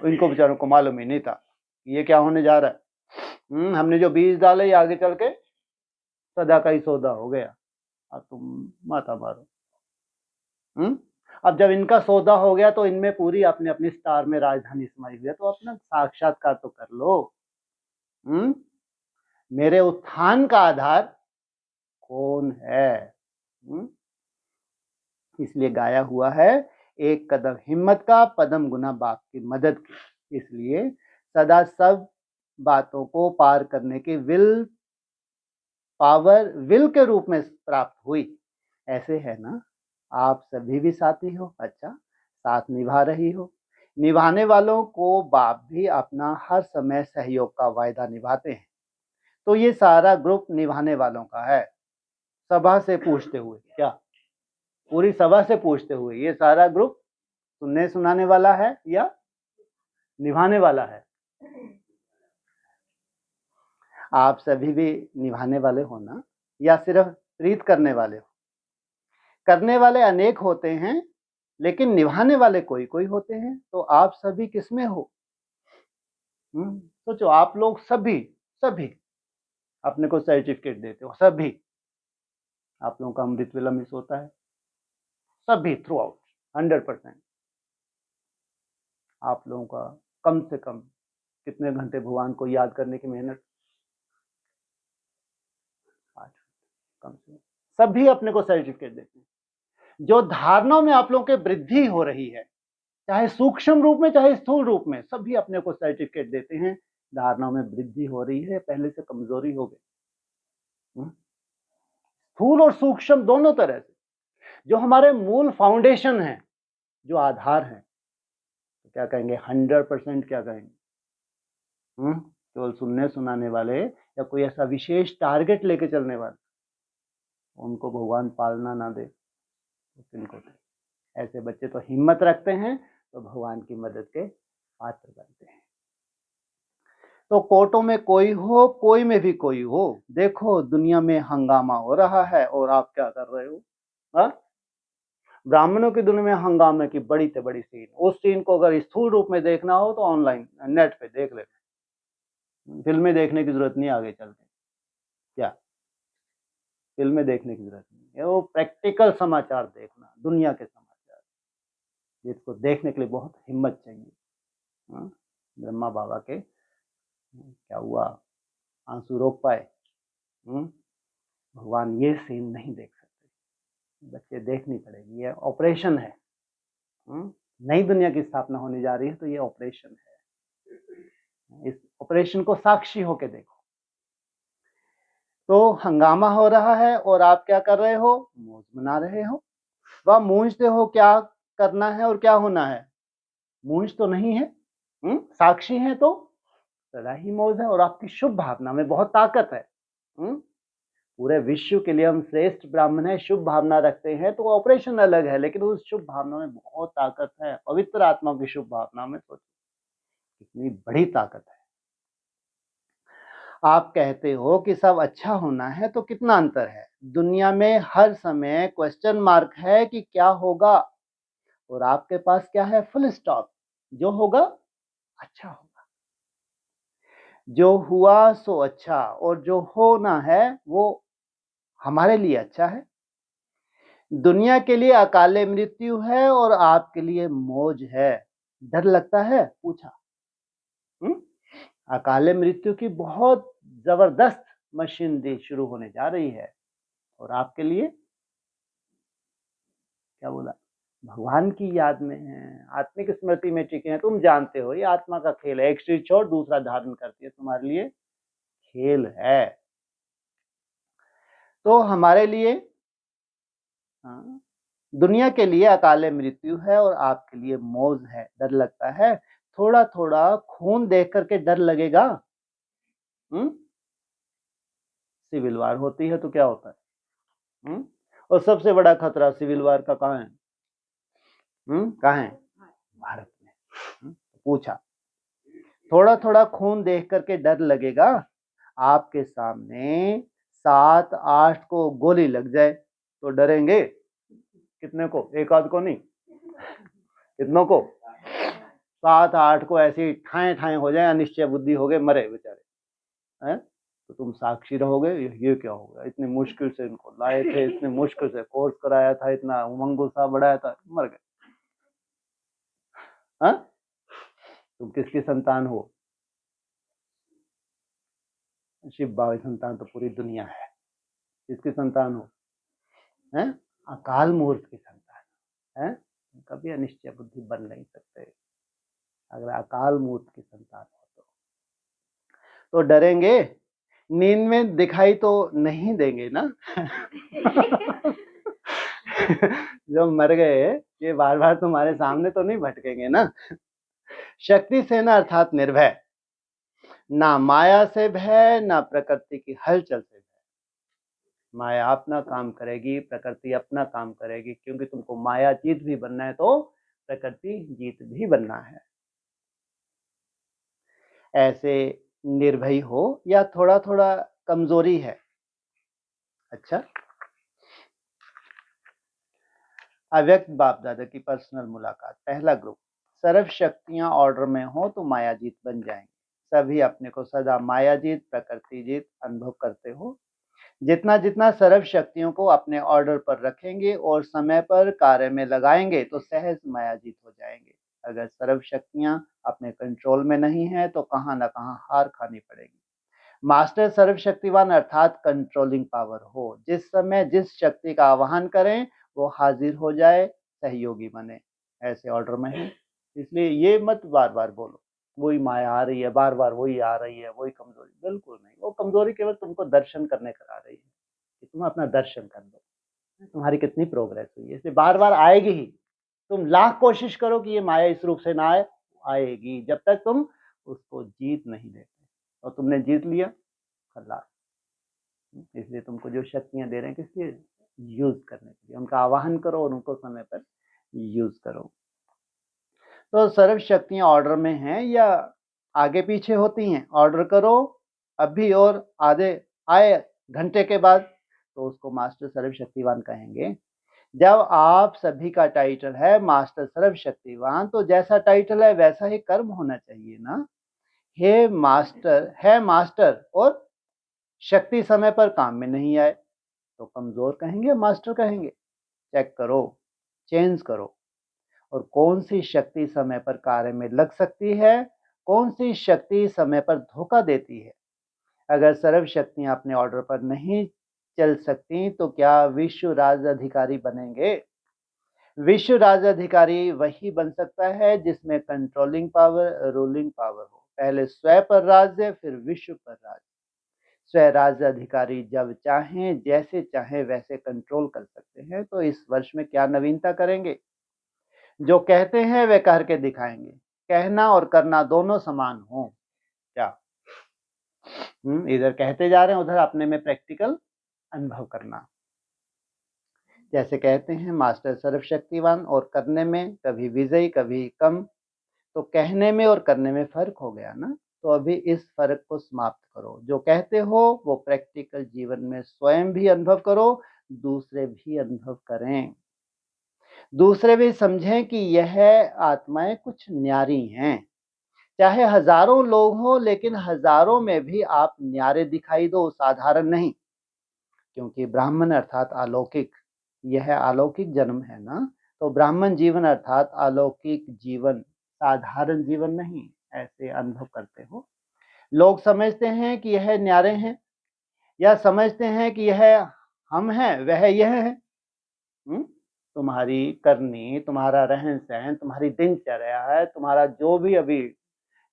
इनको बेचारों को मालूम ही नहीं था ये क्या होने जा रहा है। हमने जो बीज डाले ये आगे चल के सदा का ही सौदा हो गया। अब तुम माता मारो। अब जब इनका सौदा हो गया तो इनमें पूरी अपने अपनी स्टार में राजधानी समाई हुई है, तो अपना साक्षात्कार तो कर लो। मेरे उत्थान का आधार कौन है? इसलिए गाया हुआ है, एक कदम हिम्मत का पदम गुना बाप की मदद की। इसलिए सदा सब बातों को पार करने की विल पावर विल के रूप में प्राप्त हुई। ऐसे है ना, आप सभी भी साथी हो। अच्छा, साथ निभा रही हो। निभाने वालों को बाप भी अपना हर समय सहयोग का वायदा निभाते हैं। तो ये सारा ग्रुप निभाने वालों का है। सभा से पूछते हुए, क्या पूरी सभा से पूछते हुए, ये सारा ग्रुप सुनने सुनाने वाला है या निभाने वाला है? आप सभी भी निभाने वाले हो ना, या सिर्फ प्रीत करने वाले हो? करने वाले अनेक होते हैं लेकिन निभाने वाले कोई कोई होते हैं। तो आप सभी किसमें हो? सोचो, आप लोग सभी अपने को सर्टिफिकेट देते हो। सभी आप लोगों का अमृत वेला मिस होता है, सभी थ्रू आउट 100%। आप लोगों का कम से कम कितने घंटे भगवान को याद करने की मेहनत? 8 कम से कम। सभी अपने को सर्टिफिकेट देते हैं। जो धारणाओं में आप लोगों के वृद्धि हो रही है, चाहे सूक्ष्म रूप में चाहे स्थूल रूप में, सभी अपने को सर्टिफिकेट देते हैं। धारणाओं में वृद्धि हो रही है, पहले से कमजोरी हो गई। स्थूल और सूक्ष्म दोनों तरह से। जो हमारे मूल फाउंडेशन है, जो आधार है, तो क्या कहेंगे? 100% क्या कहेंगे? केवल सुनने सुनाने वाले या कोई ऐसा विशेष टारगेट लेके चलने वाले, उनको भगवान पालना ना दे तो किनको दे? ऐसे बच्चे तो हिम्मत रखते हैं तो भगवान की मदद के पात्र बनते हैं। तो कोर्टों में कोई हो, कोई में भी कोई हो, देखो दुनिया में हंगामा हो रहा है और आप क्या कर रहे हो? ब्राह्मणों की दुनिया में हंगामे की बड़ी से बड़ी सीन। उस सीन को अगर स्थूल रूप में देखना हो तो ऑनलाइन नेट पे देख लेते। फिल्में देखने की जरूरत नहीं आगे चल के। क्या फिल्में देखने की जरूरत नहीं है, वो प्रैक्टिकल समाचार देखना, दुनिया के समाचार, जिसको देखने के लिए बहुत हिम्मत चाहिए। ब्रह्मा बाबा के क्या हुआ, आंसू रोक पाए? भगवान ये सीन नहीं देख सकते, बच्चे देखनी पड़ेगी। ये ऑपरेशन है। नई दुनिया की स्थापना होने जा रही है, तो ये ऑपरेशन है। इस ऑपरेशन को साक्षी होके देखो। तो हंगामा हो रहा है और आप क्या कर रहे हो? मौज मना रहे हो। वह मूंझते हो क्या करना है और क्या होना है? मूंछ तो नहीं है, साक्षी है तो सदा ही मौज है। और आपकी शुभ भावना में बहुत ताकत है। पूरे विश्व के लिए हम श्रेष्ठ ब्राह्मण है, शुभ भावना रखते हैं, तो ऑपरेशन अलग है, लेकिन उस शुभ भावना में बहुत ताकत है। पवित्र आत्मा की शुभ भावना में सोचो कितनी बड़ी ताकत है। आप कहते हो कि सब अच्छा होना है, तो कितना अंतर है। दुनिया में हर समय क्वेश्चन मार्क है कि क्या होगा, और आपके पास क्या है, फुल स्टॉप। जो होगा अच्छा होगा, जो हुआ सो अच्छा, और जो होना है वो हमारे लिए अच्छा है। दुनिया के लिए अकाले मृत्यु है और आपके लिए मौज है। डर लगता है, पूछा। अकाले मृत्यु की बहुत जबरदस्त मशीनरी शुरू होने जा रही है, और आपके लिए क्या बोला, भगवान की याद में है, आत्मिक स्मृति में टिके हैं। तुम जानते हो ये आत्मा का खेल है, एक शरीर छोड़ दूसरा धारण करती है, तुम्हारे लिए खेल है। तो हमारे लिए, हाँ, दुनिया के लिए अकाले मृत्यु है और आपके लिए मौज है। डर लगता है, थोड़ा थोड़ा खून देख करके डर लगेगा। सिविल वार होती है तो क्या होता है, और सबसे बड़ा खतरा सिविल वार का कहाँ है, कहाँ है, भारत में। पूछा, थोड़ा थोड़ा खून देख करके डर लगेगा। आपके सामने 7-8 को गोली लग जाए तो डरेंगे। कितने को, एक आध को नहीं, कितनों को, 7-8 को ऐसे ही ठाए ठाए हो जाए, अनिश्चय बुद्धि हो गए, मरे बेचारे हैं। तो तुम साक्षी रहोगे, ये क्या हो गया, इतनी मुश्किल से इनको लाए थे, इतनी मुश्किल से कोर्स कराया था, इतना उमंग उत्साह बढ़ाया था, मर गए। हाँ, तुम किसकी संतान हो, शिव बाबा की संतान तो पूरी दुनिया है। किसकी संतान हो, हैं, अकाल मूर्त की संतान है। कभी अनिश्चय बुद्धि बन नहीं सकते अगर अकाल मूर्त की संतान हो तो डरेंगे। नींद में दिखाई तो नहीं देंगे ना। जो मर गए ये बार बार तुम्हारे सामने तो नहीं भटकेंगे ना। शक्ति सेना अर्थात निर्भय, ना माया से भय, ना प्रकृति की हलचल से भय। माया अपना काम करेगी, प्रकृति अपना काम करेगी, क्योंकि तुमको माया जीत भी बनना है तो प्रकृति जीत भी बनना है। ऐसे निर्भय हो या थोड़ा थोड़ा कमजोरी है। अच्छा, अव्यक्त बाप दादा की पर्सनल मुलाकात, पहला ग्रुप। सर्व शक्तियां ऑर्डर में हो तो माया जीत बन जाएंगे। सभी अपने को सदा माया जीत, प्रकृति जीत अनुभव करते हो। जितना जितना सर्व शक्तियों को अपने ऑर्डर पर रखेंगे और समय पर कार्य में लगाएंगे तो सहज माया जीत हो जाएंगे। अगर सर्व शक्तियां अपने कंट्रोल में नहीं है तो कहां ना कहां हार खानी पड़ेगी। मास्टर सर्वशक्तिवान अर्थात कंट्रोलिंग पावर हो। जिस समय जिस शक्ति का आवाहन करें वो हाजिर हो जाए, सहयोगी बने, ऐसे ऑर्डर में है। इसलिए ये मत बार बार बोलो वही माया आ रही है, बार बार वही आ रही है, वही कमजोरी, बिल्कुल नहीं। वो कमजोरी केवल तुमको दर्शन करने कर आ रही है कि तुम अपना दर्शन कर लो, तुम्हारी कितनी प्रोग्रेस हुई है। इसलिए बार बार आएगी ही। तुम लाख कोशिश करो कि ये माया इस रूप से ना आए, आएगी जब तक तुम उसको जीत नहीं लेते। और तुमने जीत लिया, खल्लास। इसलिए तुमको जो शक्तियां दे रहे हैं किस लिए, यूज करने के लिए। उनका आवाहन करो और उनको समय पर यूज करो। तो सर्व शक्तियां ऑर्डर में हैं या आगे पीछे होती हैं, ऑर्डर करो अभी और आधे आए घंटे के बाद तो उसको मास्टर सर्व शक्तिवान कहेंगे। जब आप सभी का टाइटल है मास्टर सर्व शक्तिवान, तो जैसा टाइटल है वैसा ही कर्म होना चाहिए ना। हे मास्टर है मास्टर और शक्ति समय पर काम में नहीं आए तो कमजोर कहेंगे, मास्टर कहेंगे। चेक करो, चेंज करो, और कौन सी शक्ति समय पर कार्य में लग सकती है, कौन सी शक्ति समय पर धोखा देती है। अगर सर्व शक्तियां अपने ऑर्डर पर नहीं चल सकती तो क्या विश्व राज्य अधिकारी बनेंगे। विश्व राज्य अधिकारी वही बन सकता है जिसमें कंट्रोलिंग पावर, रूलिंग पावर हो। पहले स्वयं पर राज्य, फिर विश्व पर राज्य। स्वराज्य अधिकारी जब चाहें जैसे चाहें वैसे कंट्रोल कर सकते हैं। तो इस वर्ष में क्या नवीनता करेंगे, जो कहते हैं वे करके दिखाएंगे, कहना और करना दोनों समान हो। क्या इधर कहते जा रहे हैं, उधर अपने में प्रैक्टिकल अनुभव करना। जैसे कहते हैं मास्टर सर्वशक्तिवान, और करने में कभी विजयी कभी कम, तो कहने में और करने में फर्क हो गया ना। तो अभी इस फर्क को समाप्त करो। जो कहते हो वो प्रैक्टिकल जीवन में स्वयं भी अनुभव करो, दूसरे भी अनुभव करें, दूसरे भी समझें कि यह आत्माएं कुछ न्यारी हैं। चाहे हजारों लोग हो, लेकिन हजारों में भी आप न्यारे दिखाई दो, साधारण नहीं। क्योंकि ब्राह्मण अर्थात अलौकिक, यह अलौकिक जन्म है ना। तो ब्राह्मण जीवन अर्थात अलौकिक जीवन, साधारण जीवन नहीं, ऐसे अनुभव करते हो। लोग समझते हैं कि यह न्यारे हैं, या समझते हैं कि यह हम हैं, वह यह है। तुम्हारी करनी, तुम्हारा रहन सहन, तुम्हारी दिनचर्या है, तुम्हारा जो भी अभी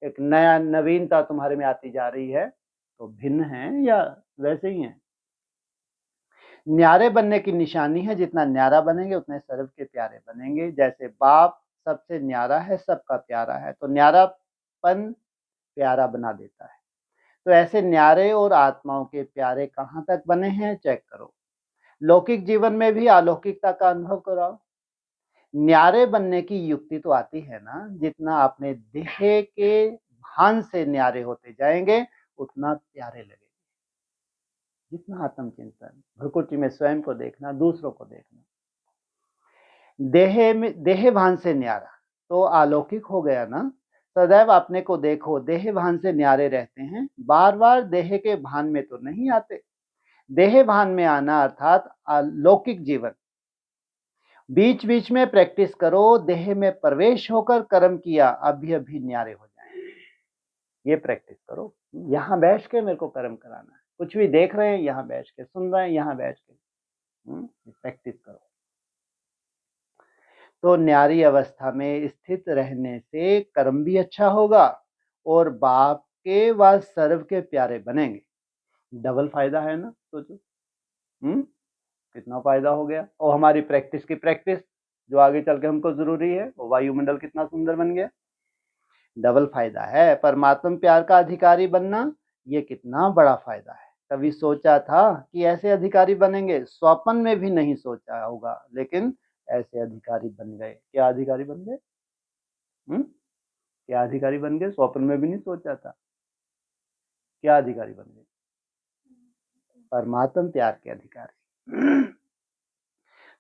एक नया नवीनता तुम्हारे में आती जा रही है, तो भिन्न है या वैसे ही है। न्यारे बनने की निशानी है, जितना न्यारा बनेंगे उतने सर्व के प्यारे बनेंगे। जैसे बाप सबसे न्यारा है, सबका प्यारा है, तो न्यारापन प्यारा बना देता है। तो ऐसे न्यारे और आत्माओं के प्यारे कहाँ तक बने हैं, चेक करो। लौकिक जीवन में भी अलौकिकता का अनुभव कराओ। न्यारे बनने की युक्ति तो आती है ना, जितना अपने देह के भान से न्यारे होते जाएंगे उतना प्यारे लगेंगे। जितना आत्मचिंतन, भ्रुकुटी में स्वयं को देखना, दूसरों को देखना, देह भान से न्यारा तो अलौकिक हो गया ना। सदैव अपने को देखो, देह भान से न्यारे रहते हैं, बार बार देह के भान में तो नहीं आते। देह भान में आना अर्थात अलौकिक जीवन। बीच बीच में प्रैक्टिस करो, देह में प्रवेश होकर कर्म किया, अभी अभी न्यारे हो जाएंगे। ये प्रैक्टिस करो। यहाँ बैठ के मेरे को कर्म कराना है, कुछ भी देख रहे हैं यहाँ बैठ के, सुन रहे हैं यहाँ बैठ के, प्रैक्टिस करो। तो न्यारी अवस्था में स्थित रहने से कर्म भी अच्छा होगा और बाप के व सर्व के प्यारे बनेंगे। डबल फायदा है ना, सोचो कितना फायदा हो गया। और हमारी प्रैक्टिस की प्रैक्टिस जो आगे चल के हमको जरूरी है, वो वायुमंडल कितना सुंदर बन गया। डबल फायदा है। परमात्मा प्यार का अधिकारी बनना, ये कितना बड़ा फायदा है। कभी सोचा था कि ऐसे अधिकारी बनेंगे? स्वप्न में भी नहीं सोचा होगा, लेकिन ऐसे अधिकारी बन गए। क्या अधिकारी बन गए? क्या अधिकारी बन गए? स्वप्न में भी नहीं सोचा था। क्या अधिकारी बन गए? परमात्मा प्यार के अधिकारी।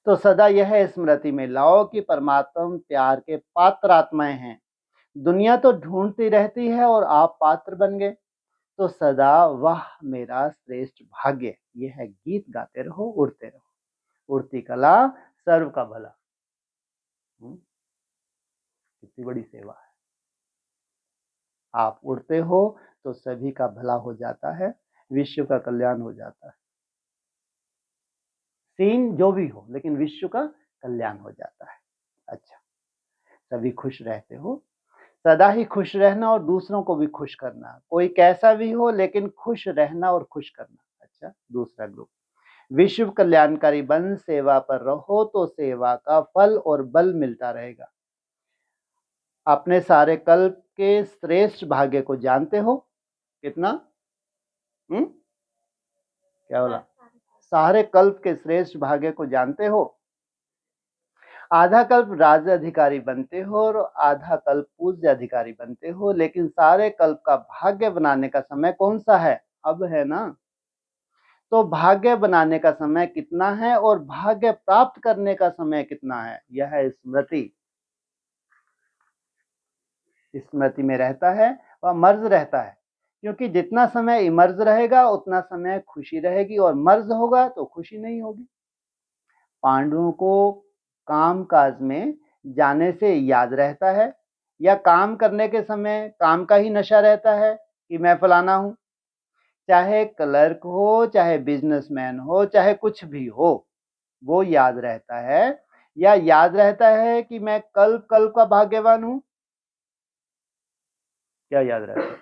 तो सदा यह स्मृति में लाओ कि परमात्मा प्यार के पात्र आत्माएं हैं। दुनिया तो ढूंढती रहती है और आप पात्र बन गए, तो सदा वह मेरा श्रेष्ठ भाग्य। यह है गीत गाते रहो, उड़ते रहो। उड़ती कला सर्व का भला। कितनी बड़ी सेवा है। आप उड़ते हो तो सभी का भला हो जाता है, विश्व का कल्याण हो जाता है। सीन जो भी हो, लेकिन विश्व का कल्याण हो जाता है। अच्छा, सभी खुश रहते हो। सदा ही खुश रहना और दूसरों को भी खुश करना। कोई कैसा भी हो, लेकिन खुश रहना और खुश करना। अच्छा, दूसरा ग्रुप, विश्व कल्याणकारी बन सेवा पर रहो तो सेवा का फल और बल मिलता रहेगा। अपने सारे कल्प के श्रेष्ठ भाग्य को जानते हो? कितना? क्या बोला? सारे कल्प के श्रेष्ठ भाग्य को जानते हो? आधा कल्प राज्य अधिकारी बनते हो और आधा कल्प पूज्य अधिकारी बनते हो, लेकिन सारे कल्प का भाग्य बनाने का समय कौन सा है? अब है ना। तो भाग्य बनाने का समय कितना है और भाग्य प्राप्त करने का समय कितना है? यह है स्मृति। स्मृति में रहता है वह मर्ज रहता है, क्योंकि जितना समय इमर्ज रहेगा उतना समय खुशी रहेगी, और मर्ज होगा तो खुशी नहीं होगी। पांडवों को काम काज में जाने से याद रहता है, या काम करने के समय काम का ही नशा रहता है कि मैं फलाना हूं? चाहे क्लर्क हो, चाहे बिजनेसमैन हो, चाहे कुछ भी हो, वो याद रहता है, या याद रहता है कि मैं कल का भाग्यवान हूं? क्या याद रहता है?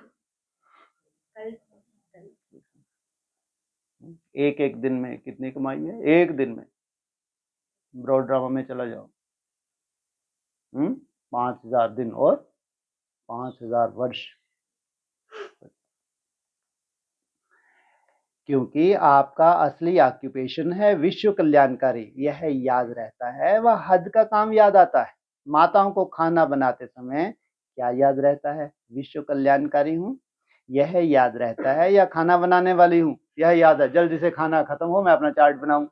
एक एक दिन में कितनी कमाई है? एक दिन में ब्रॉड ड्रामा में चला जाओ, 5,000 दिन और 5,000 वर्ष, क्योंकि आपका असली ऑक्यूपेशन है विश्व कल्याणकारी, यह याद रहता है। वह हद का काम याद आता है। माताओं को खाना बनाते समय क्या याद रहता है? विश्व कल्याणकारी हूँ, यह याद रहता है, या खाना बनाने वाली हूँ यह याद है, जल्दी से खाना खत्म हो मैं अपना चार्ट बनाऊं।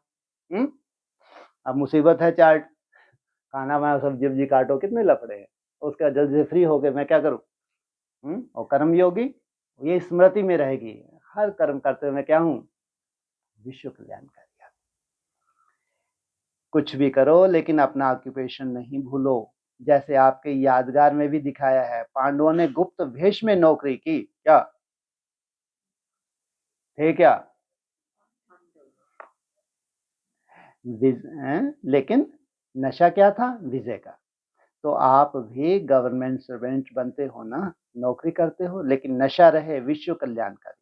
अब मुसीबत है, चार्ट खाना बनाओ, सब्जी वब्जी काटो, कितने लफड़े हैं, उसके बाद जल्दी से फ्री हो गए मैं क्या करूं? और कर्म योगी, ये स्मृति में रहेगी, हर कर्म करते हुए मैं क्या हूं? विश्व कल्याणकारी। कुछ भी करो लेकिन अपना ऑक्यूपेशन नहीं भूलो। जैसे आपके यादगार में भी दिखाया है, पांडवों ने गुप्त वेश में नौकरी की, क्या थे क्या? लेकिन नशा क्या था? विजय का। तो आप भी गवर्नमेंट सर्वेंट बनते हो ना, नौकरी करते हो, लेकिन नशा रहे विश्व कल्याणकारी।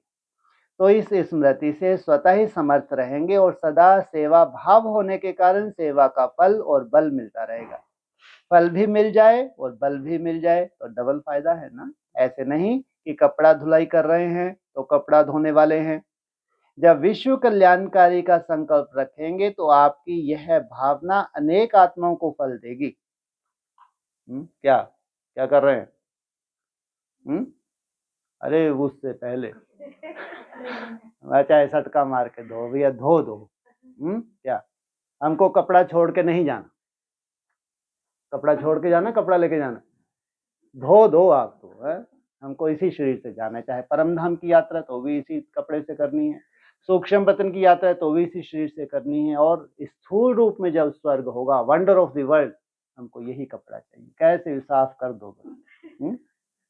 तो इस स्मृति से स्वतः ही समर्थ रहेंगे और सदा सेवा भाव होने के कारण सेवा का फल और बल मिलता रहेगा। फल भी मिल जाए और बल भी मिल जाए तो डबल फायदा है ना। ऐसे नहीं कि कपड़ा धुलाई कर रहे हैं तो कपड़ा धोने वाले हैं। जब विश्व कल्याणकारी का संकल्प रखेंगे तो आपकी यह भावना अनेक आत्माओं को फल देगी। क्या क्या कर रहे हैं? अरे उससे पहले चाहे सटका मार के धो भैया, धो दो। क्या हमको कपड़ा छोड़ के नहीं जाना, कपड़ा छोड़ के जाना, कपड़ा लेके जाना, धो दो आप तो है। हमको इसी शरीर से जाना है, चाहे परम धाम की यात्रा तो भी इसी कपड़े से करनी है, सूक्ष्म पतन की यात्रा तो भी इसी शरीर से करनी है, और स्थूल रूप में जब स्वर्ग होगा, वंडर ऑफ द वर्ल्ड, हमको यही कपड़ा चाहिए। कैसे साफ कर दोगे?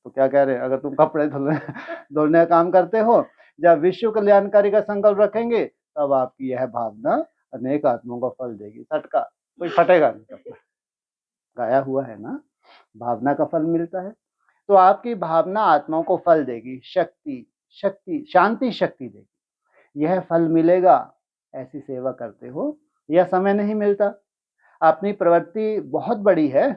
तो क्या कह रहे हैं, अगर तुम कपड़े धोने का काम करते हो, जब विश्व कल्याणकारी का संकल्प रखेंगे तब आपकी यह भावना अनेक आत्माओं का फल देगी। सटका कोई फटेगा नहीं, गाया हुआ है ना, भावना का फल मिलता है। तो आपकी भावना आत्माओं को फल देगी, शक्ति शांति शक्ति देगी। यह फल मिलेगा, ऐसी सेवा करते हो, यह समय नहीं मिलता। अपनी प्रवृत्ति बहुत बड़ी है,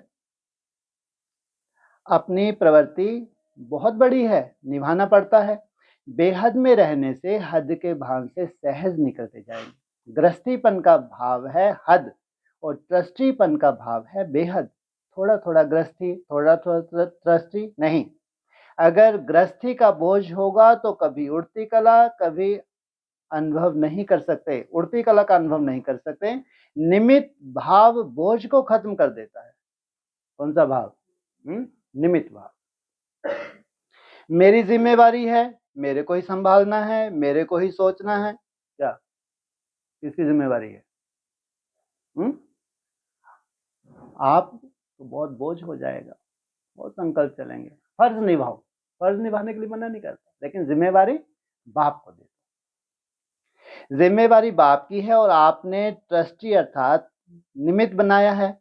अपनी प्रवृत्ति बहुत बड़ी है, निभाना पड़ता है। बेहद में रहने से हद के भान से सहज निकलते जाएंगे। गृहस्थीपन का भाव है हद और ट्रस्टीपन का भाव है बेहद। थोड़ा थोड़ा गृहस्थी, थोड़ा थोड़ा ट्रस्टी नहीं। अगर गृहस्थी का बोझ होगा तो कभी उड़ती कला, कभी अनुभव नहीं कर सकते, उड़ती कला का अनुभव नहीं कर सकते। निमित्त भाव बोझ को खत्म कर देता है। कौन सा भाव? निमित्त भाव। मेरी जिम्मेवारी है, मेरे को ही संभालना है, मेरे को ही सोचना है। क्या किसकी जिम्मेवारी है? आप तो बहुत बोझ हो जाएगा, बहुत संकल्प चलेंगे। फर्ज निभाओ, फर्ज निभाने के लिए मना नहीं करता, लेकिन जिम्मेवारी बाप को दे। जिम्मेवारी बाप की है और आपने ट्रस्टी अर्थात निमित्त बनाया है,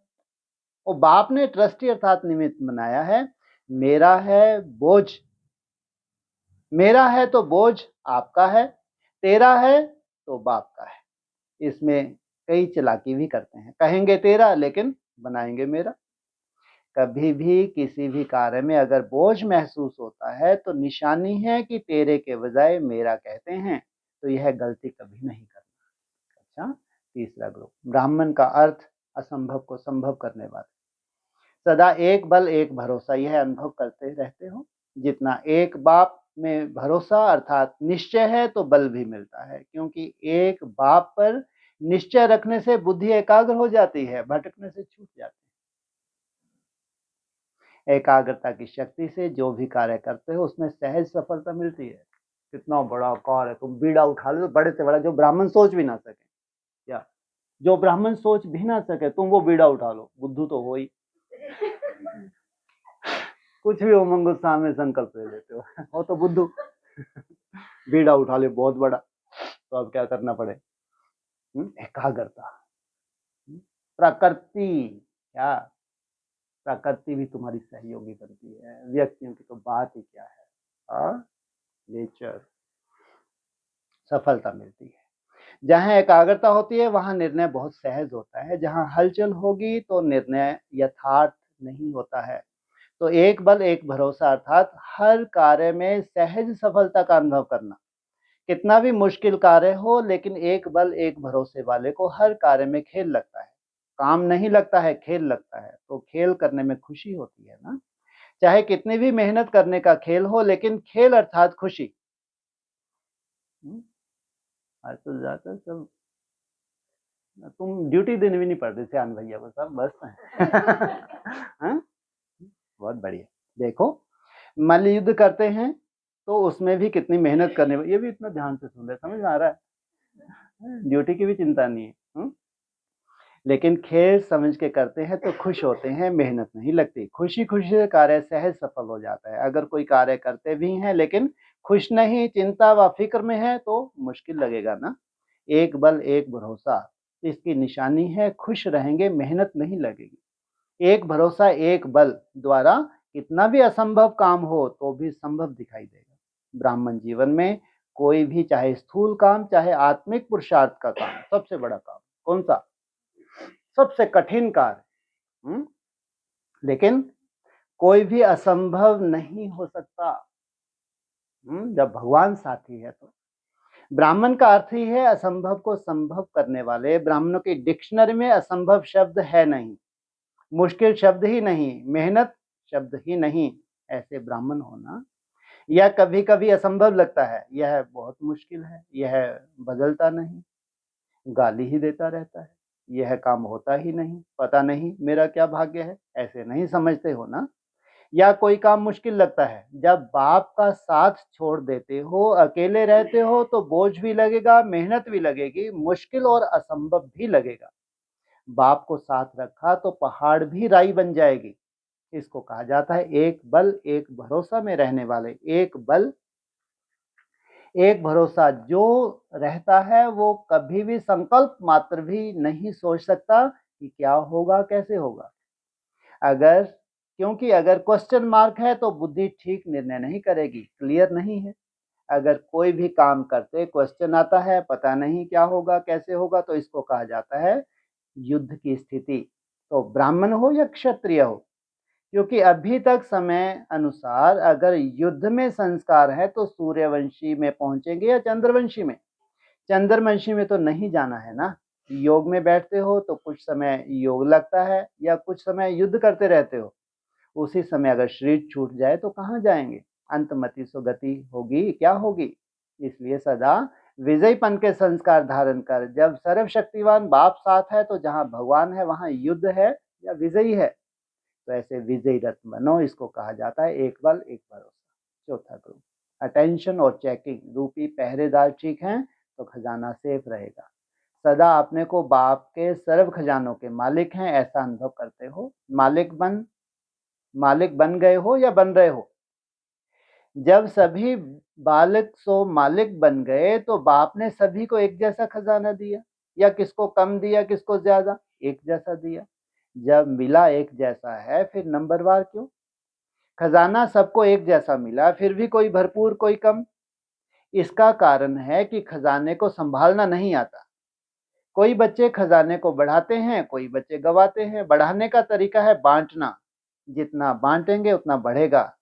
और बाप ने ट्रस्टी अर्थात निमित्त बनाया है। मेरा है बोझ, मेरा है तो बोझ आपका है, तेरा है तो बाप का है। इसमें कई चालाकी भी करते हैं, कहेंगे तेरा लेकिन बनाएंगे मेरा। कभी भी किसी भी कार्य में अगर बोझ महसूस होता है तो निशानी है कि तेरे के बजाय मेरा कहते हैं, तो यह गलती कभी नहीं करना। अच्छा, तीसरा ग्रुप, ब्राह्मण का अर्थ असंभव को संभव करने वाले। सदा एक बल एक भरोसा, यह अनुभव करते रहते हो। जितना एक बाप में भरोसा अर्थात निश्चय है तो बल भी मिलता है, क्योंकि एक बाप पर निश्चय रखने से बुद्धि एकाग्र हो जाती है, भटकने से छूट जाती है। एकाग्रता की शक्ति से जो भी कार्य करते हो उसमें सहज सफलता मिलती है। कितना बड़ा कार्य है, तुम बीड़ा उठा लो, बड़े से बड़ा, जो ब्राह्मण सोच भी ना सके, या जो ब्राह्मण सोच भी ना सके, तुम वो बीड़ा उठा लो, बुद्धू तो हो ही। कुछ भी उमंग उत्साह में संकल्प ले लेते हो तो बुद्धू। बीड़ा उठा ले बहुत बड़ा, तो अब क्या करना पड़े? एकाग्रता। प्रकृति, क्या प्रकृति भी तुम्हारी सहयोगी बनती है, व्यक्तियों की तो बात ही क्या है। नेचर, सफलता मिलती है। जहां एकाग्रता होती है वहां निर्णय बहुत सहज होता है, जहां हलचल होगी तो निर्णय यथार्थ नहीं होता है। तो एक बल एक भरोसा अर्थात हर कार्य में सहज सफलता का अनुभव करना। कितना भी मुश्किल कार्य हो, लेकिन एक बल एक भरोसे वाले को हर कार्य में खेल लगता है। काम नहीं लगता है, खेल लगता है। तो खेल करने में खुशी होती है ना। चाहे कितनी भी मेहनत करने का खेल हो, लेकिन खेल अर्थात खुशी। आज तो ज्यादातर सब तुम ड्यूटी देने भी नहीं पड़ती श्याम भैया को, सब बस हाँ? बहुत बढ़िया। देखो, मल्ल युद्ध करते हैं तो उसमें भी कितनी मेहनत करने, ये भी इतना ध्यान से सुन रहे, समझ में आ रहा है। ड्यूटी की भी चिंता नहीं है। लेकिन खेल समझ के करते हैं तो खुश होते हैं, मेहनत नहीं लगती। खुशी खुशी से कार्य सहज सफल हो जाता है। अगर कोई कार्य करते भी हैं लेकिन खुश नहीं, चिंता व फिक्र में है तो मुश्किल लगेगा ना। एक बल एक भरोसा, इसकी निशानी है खुश रहेंगे, मेहनत नहीं लगेगी। एक भरोसा एक बल द्वारा कितना भी असंभव काम हो तो भी संभव दिखाई देगा। ब्राह्मण जीवन में कोई भी, चाहे स्थूल काम चाहे आत्मिक पुरुषार्थ का काम, सबसे बड़ा काम कौन सा, सबसे कठिन कार्य, लेकिन कोई भी असंभव नहीं हो सकता जब भगवान साथी है तो। ब्राह्मण का अर्थ ही है असंभव को संभव करने वाले। ब्राह्मणों की डिक्शनरी में असंभव शब्द है नहीं, मुश्किल शब्द ही नहीं, मेहनत शब्द ही नहीं। ऐसे ब्राह्मण होना, यह कभी कभी असंभव लगता है, यह बहुत मुश्किल है, यह बदलता नहीं, गाली ही देता रहता है, यह काम होता ही नहीं, पता नहीं मेरा क्या भाग्य है, ऐसे नहीं समझते हो ना। या कोई काम मुश्किल लगता है, जब बाप का साथ छोड़ देते हो, अकेले रहते हो तो बोझ भी लगेगा, मेहनत भी लगेगी, मुश्किल और असंभव भी लगेगा। बाप को साथ रखा तो पहाड़ भी राई बन जाएगी। इसको कहा जाता है एक बल एक भरोसा में रहने वाले। एक बल एक भरोसा जो रहता है वो कभी भी संकल्प मात्र भी नहीं सोच सकता कि क्या होगा कैसे होगा। अगर क्योंकि अगर क्वेश्चन मार्क है तो बुद्धि ठीक निर्णय नहीं करेगी, क्लियर नहीं है। अगर कोई भी काम करते क्वेश्चन आता है, पता नहीं क्या होगा कैसे होगा, तो इसको कहा जाता है युद्ध की स्थिति। तो ब्राह्मण हो या क्षत्रिय हो, क्योंकि अभी तक समय अनुसार अगर युद्ध में संस्कार है तो सूर्यवंशी में पहुंचेंगे या चंद्रवंशी में। चंद्रवंशी में तो नहीं जाना है ना। योग में बैठते हो तो कुछ समय योग लगता है या कुछ समय युद्ध करते रहते हो। उसी समय अगर शरीर छूट जाए तो कहाँ जाएंगे, अंतमति सो गति होगी, क्या होगी। इसलिए सदा विजयपन के संस्कार धारण कर, जब सर्वशक्तिवान बाप साथ है तो जहाँ भगवान है वहाँ युद्ध है या विजयी है। तो ऐसे विजयी रत्न बनो, इसको कहा जाता है एक बल एक भरोसा। चौथा ग्रुप अटेंशन और चेकिंग रूपी पहरेदार ठीक हैं तो खजाना सेफ रहेगा। सदा अपने को बाप के सर्व खजानों के मालिक हैं ऐसा अनुभव करते हो। मालिक बन गए हो या बन रहे हो। जब सभी बालक सो मालिक बन गए तो बाप ने सभी को एक जैसा खजाना दिया या किसको कम दिया किसको ज्यादा, एक जैसा दिया। जब मिला एक जैसा है फिर नंबरवार क्यों। खजाना सबको एक जैसा मिला, फिर भी कोई भरपूर कोई कम। इसका कारण है कि खजाने को संभालना नहीं आता। कोई बच्चे खजाने को बढ़ाते हैं, कोई बच्चे गवाते हैं। बढ़ाने का तरीका है बांटना, जितना बांटेंगे उतना बढ़ेगा।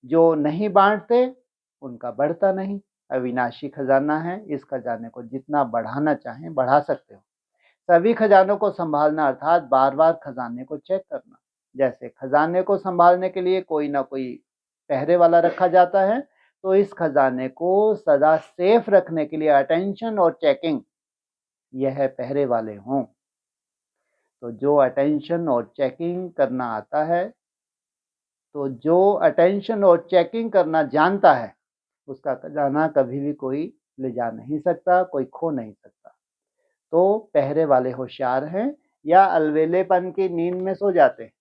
जो नहीं बांटते उनका बढ़ता नहीं। अविनाशी खजाना है, इस खजाने को जितना बढ़ाना चाहें बढ़ा सकते हो। सभी खजानों को संभालना अर्थात बार बार खजाने को चेक करना। जैसे खजाने को संभालने के लिए कोई ना कोई पहरे वाला रखा जाता है, तो इस खजाने को सदा सेफ रखने के लिए अटेंशन और चेकिंग, यह पहरे वाले हों। तो जो अटेंशन और चेकिंग करना आता है, तो जो अटेंशन और चेकिंग करना जानता है उसका खजाना कभी भी कोई ले जा नहीं सकता, कोई खो नहीं सकता। तो पहरे वाले होशियार हैं या अलवेलेपन की नींद में सो जाते हैं।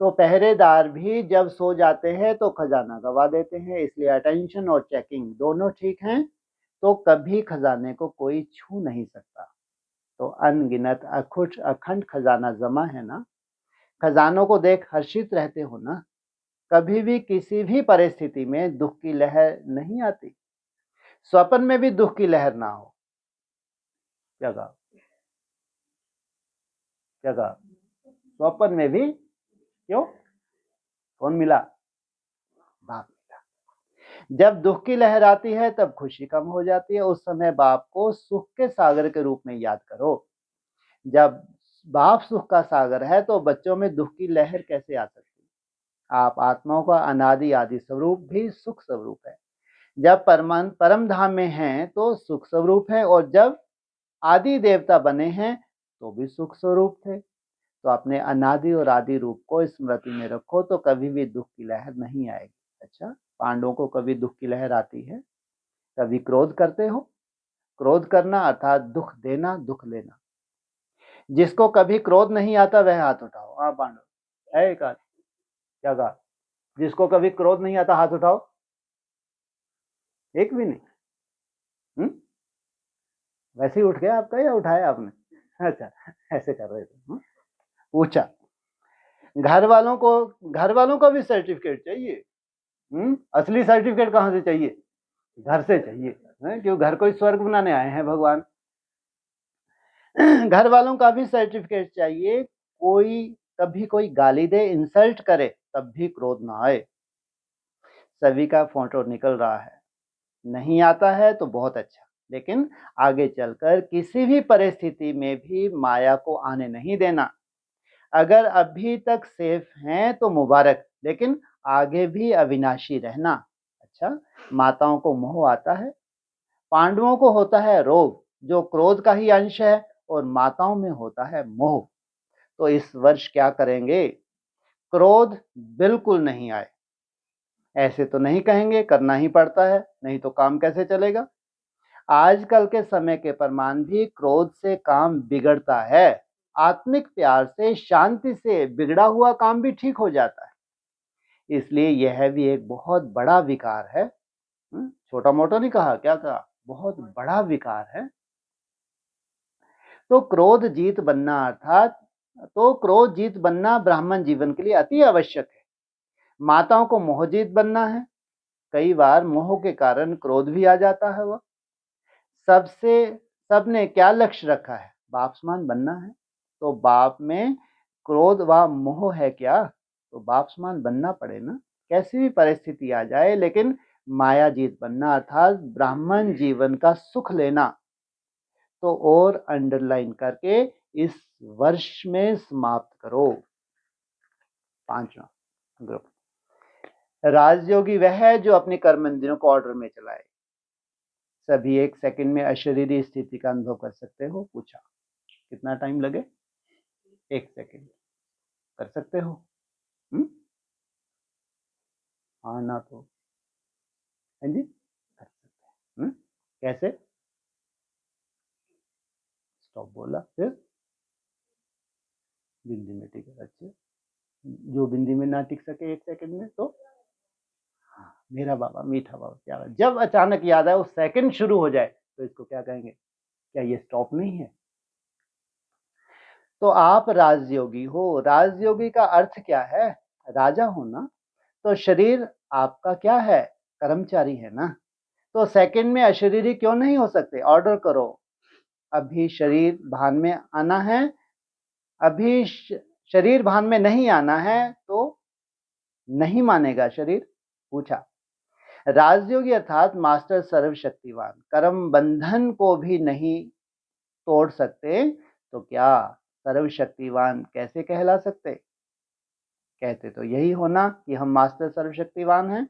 तो पहरेदार भी जब सो जाते हैं तो खजाना गवा देते हैं। इसलिए अटेंशन और चेकिंग दोनों ठीक हैं तो कभी खजाने को कोई छू नहीं सकता। तो अनगिनत अखंड खजाना जमा है ना। खजानों को देख हर्षित रहते हो ना। कभी भी किसी भी परिस्थिति में दुख की लहर नहीं आती। स्वप्न में भी दुख की लहर ना हो। जगह स्वप्न में भी क्यों? कौन मिला? बाप मिला। जब दुख की लहर आती है तब खुशी कम हो जाती है, उस समय बाप को सुख के सागर के रूप में याद करो। जब बाप सुख का सागर है तो बच्चों में दुख की लहर कैसे आ सकती है? आप आत्माओं का अनादि आदि स्वरूप भी सुख स्वरूप है। जब परम धाम में हैं तो सुख स्वरूप है, और जब आदि देवता बने हैं तो भी सुख स्वरूप थे। तो अपने अनादि और आदि रूप को स्मृति में रखो तो कभी भी दुख की लहर नहीं आएगी। अच्छा, पांडवों को कभी दुख की लहर आती है? कभी क्रोध करते हो? क्रोध करना अर्थात दुख देना, दुख लेना। जिसको कभी क्रोध नहीं आता वह हाथ उठाओ। हाँ पांडव है एक हाथ। क्या कहा? जिसको कभी क्रोध नहीं आता हाथ उठाओ। एक भी नहीं। वैसे ही उठ गया आपका या उठाया आपने? अच्छा, ऐसे कर रहे थे। पूछा घर वालों को भी सर्टिफिकेट चाहिए। असली सर्टिफिकेट कहाँ से चाहिए? घर से चाहिए। क्यों? घर को ही स्वर्ग बनाने आए हैं भगवान। घर वालों का भी सर्टिफिकेट चाहिए। कभी कोई गाली दे, इंसल्ट करे, तब भी क्रोध ना आए। सभी का फोटो निकल रहा है। नहीं आता है तो बहुत अच्छा, लेकिन आगे चलकर किसी भी परिस्थिति में भी माया को आने नहीं देना। अगर अभी तक सेफ हैं तो मुबारक, लेकिन आगे भी अविनाशी रहना। अच्छा, माताओं को मोह आता है, पांडवों को होता है रोग जो क्रोध का ही अंश है, और माताओं में होता है मोह। तो इस वर्ष क्या करेंगे? क्रोध बिल्कुल नहीं आए। ऐसे तो नहीं कहेंगे, करना ही पड़ता है, नहीं तो काम कैसे चलेगा? आजकल के समय के प्रमाण भी क्रोध से काम बिगड़ता है। आत्मिक प्यार से, शांति से बिगड़ा हुआ काम भी ठीक हो जाता है। इसलिए यह भी एक बहुत बड़ा विकार है। छोटा मोटा नहीं कहा, क्या कहा? बहुत बड़ा विकार है। तो क्रोध जीत बनना ब्राह्मण जीवन के लिए अति आवश्यक है। माताओं को मोहजीत बनना है। कई बार मोह के कारण क्रोध भी आ जाता है। वह सबने क्या लक्ष्य रखा है? बाप समान बनना है। तो बाप में क्रोध व मोह है क्या? तो बाप समान बनना पड़े ना, कैसी भी परिस्थिति आ जाए, लेकिन माया जीत बनना अर्थात ब्राह्मण जीवन का सुख लेना। तो और अंडरलाइन करके इस वर्ष में समाप्त करो। 5वां ग्रुप, राजयोगी वह है जो अपने कर्म इंद्रियों को ऑर्डर में चलाए। सभी 1 सेकंड में अशरीरी स्थिति का अनुभव कर सकते हो? पूछा। कितना टाइम लगे? 1 सेकंड। कर सकते हो? हाँ ना तो हाँ जी, कर सकते हैं। कैसे? स्टॉप बोला, फिर बिंदी में टिके। अच्छे, जो बिंदी में ना टिक सके 1 सेकंड में तो हाँ, मेरा बाबा मीठा बाबा क्या बात। जब अचानक याद आए, वो सेकंड शुरू हो जाए, तो इसको क्या कहेंगे? क्या ये स्टॉप नहीं है? तो आप राजयोगी हो। राजयोगी का अर्थ क्या है? राजा हो ना। तो शरीर आपका क्या है? कर्मचारी है ना। तो सेकंड में अशरीरी क्यों नहीं हो सकते? ऑर्डर करो। अभी शरीर भान में आना है, अभी शरीर भान में नहीं आना है तो नहीं मानेगा शरीर। पूछा। राजयोगी अर्थात मास्टर सर्वशक्तिवान, कर्म बंधन को भी नहीं तोड़ सकते, तो क्या सर्वशक्तिवान कैसे कहला सकते? कहते तो यही होना कि हम मास्टर सर्वशक्तिवान हैं।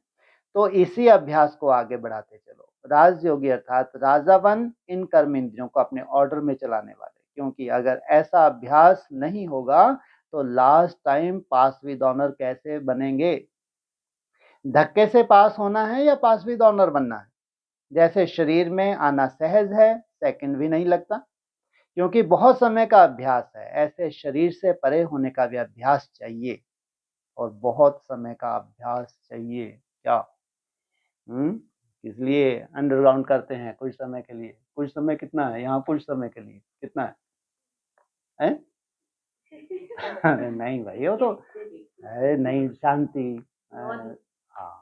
तो इसी अभ्यास को आगे बढ़ाते चलो। राजयोगी अर्थात राजावन, इन कर्म इंद्रियों को अपने ऑर्डर में चलाने वाले। क्योंकि अगर ऐसा अभ्यास नहीं होगा तो last time pass with honour कैसे बनेंगे? धक्के से पास होना है या पास विद ऑनर बनना है? जैसे शरीर में आना सहज है, सेकंड भी नहीं लगता, क्योंकि बहुत समय का अभ्यास है। ऐसे शरीर से परे होने का भी अभ्यास चाहिए, और बहुत समय का अभ्यास चाहिए। क्या? इसलिए अंडरग्राउंड करते हैं कुछ समय के लिए। कुछ समय कितना है यहाँ? कुछ समय के लिए कितना है? अरे नहीं भाई, वो तो अरे नहीं, शांति। हाँ,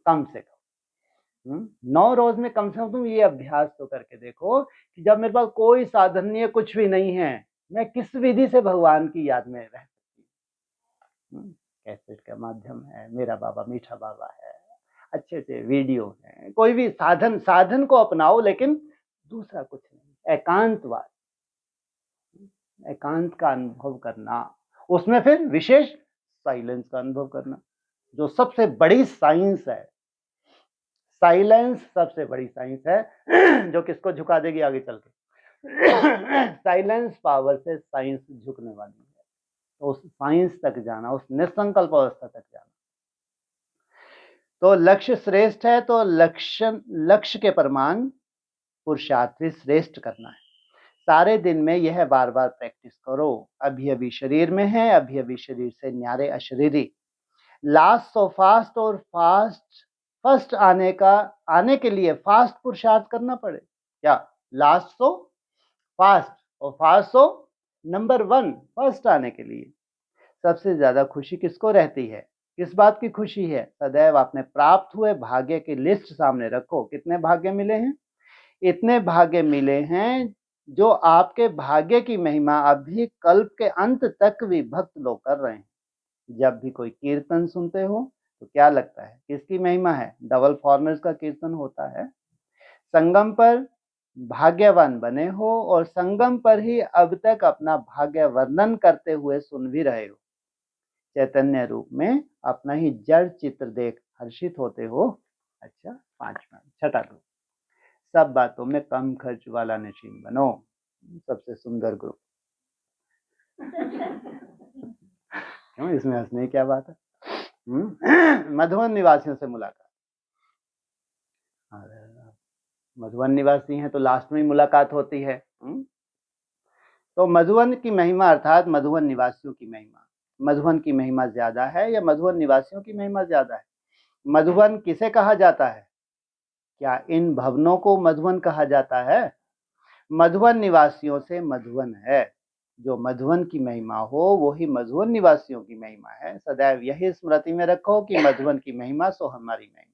कम से कम 9 रोज में कम से कम तुम ये अभ्यास तो करके देखो कि जब मेरे पास कोई साधन नहीं है, कुछ भी नहीं है, मैं किस विधि से भगवान की याद में रह सकती हूँ। कैसेट का माध्यम है, मेरा बाबा मीठा बाबा है, अच्छे अच्छे वीडियो हैं, कोई भी साधन को अपनाओ, लेकिन दूसरा कुछ नहीं। एकांतवाद, एकांत का अनुभव करना, उसमें फिर विशेष साइलेंस का अनुभव करना, जो सबसे बड़ी साइंस है। साइलेंस सबसे बड़ी साइंस है जो किसको झुका देगी आगे चल के। साइलेंस पावर से साइंस झुकने वाली है। तो उस साइंस तक जाना, उस निसंकल्प अवस्था तक जाना। तो लक्ष्य श्रेष्ठ है, तो लक्ष्य के प्रमाण पुरुषार्थ भी श्रेष्ठ करना है। सारे दिन में यह बार बार प्रैक्टिस करो। अभी अभी शरीर में है, अभी अभी शरीर से न्यारे अशरीरी। लास्ट सो फास्ट, और फर्स्ट आने के लिए फास्ट पुरुषार्थ करना पड़े। क्या? लास्ट सो फास्ट, और फास्ट सो नंबर 1, फर्स्ट आने के लिए। सबसे ज्यादा खुशी किसको रहती है? किस बात की खुशी है? सदैव आपने प्राप्त हुए भाग्य की लिस्ट सामने रखो। कितने भाग्य मिले हैं? इतने भाग्य मिले हैं जो आपके भाग्य की महिमा अभी कल्प के अंत तक भी भक्त लोग कर रहे हैं। जब भी कोई कीर्तन सुनते हो तो क्या लगता है किसकी महिमा है? डबल फॉरनर्स का कीर्तन होता है। संगम पर भाग्यवान बने हो, और संगम पर ही अब तक अपना भाग्य वर्णन करते हुए सुन भी रहे हो। चैतन्य रूप में अपना ही जड़ चित्र देख हर्षित होते हो। अच्छा, 5वां छठा ग्रुप, सब बातों में कम खर्च वाला निश्चिंत बनो। सबसे सुंदर ग्रुप। क्यों, इसमें हंसने की क्या बात है? मधुबन निवासियों से मुलाकात। मधुबन निवासी हैं तो लास्ट में ही मुलाकात होती है। तो मधुबन की महिमा अर्थात मधुबन निवासियों की महिमा, मधुबन की महिमा ज्यादा है या मधुबन निवासियों की महिमा ज्यादा है? मधुबन किसे कहा जाता है? क्या इन भवनों को मधुबन कहा जाता है? मधुबन निवासियों से मधुबन है। जो मधुबन की महिमा हो वही मधुबन निवासियों की महिमा है। सदैव यही स्मृति में रखो कि मधुबन की महिमा सो हमारी महिमा।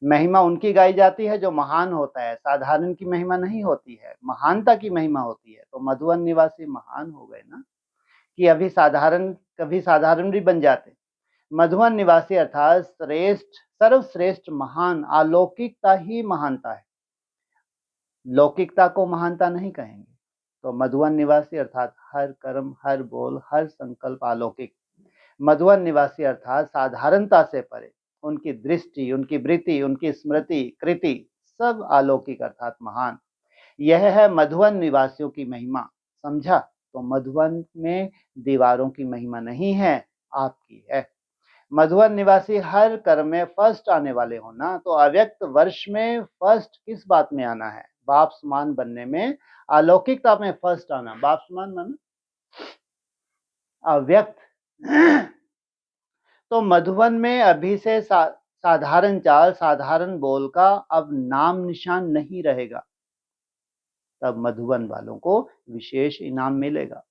महिमा उनकी गाई जाती है जो महान होता है, साधारण की महिमा नहीं होती है, महानता की महिमा होती है। तो मधुबन निवासी महान हो गए ना, कि अभी साधारण, कभी साधारण भी बन जाते। मधुबन निवासी अर्थात श्रेष्ठ, सर्वश्रेष्ठ, महान, अलौकिकता ही महानता है, लौकिकता को महानता नहीं कहेंगे। तो मधुबन निवासी अर्थात हर कर्म, हर बोल, हर संकल्प अलौकिक। मधुबन निवासी अर्थात साधारणता से परे, उनकी दृष्टि, उनकी वृत्ति, उनकी स्मृति, कृति सब अलौकिक अर्थात महान। यह है मधुबन निवासियों की महिमा। समझा? तो मधुबन में दीवारों की महिमा नहीं है, आपकी है। मधुबन निवासी हर कर्म में फर्स्ट आने वाले हो ना, तो अव्यक्त वर्ष में फर्स्ट किस बात में आना है? बाप समान बनने में, अलौकिकता में फर्स्ट आना। बाप समान माना अव्यक्त। तो मधुबन में अभी से साधारण चाल, साधारण बोल का अब नाम निशान नहीं रहेगा। तब मधुबन वालों को विशेष इनाम मिलेगा।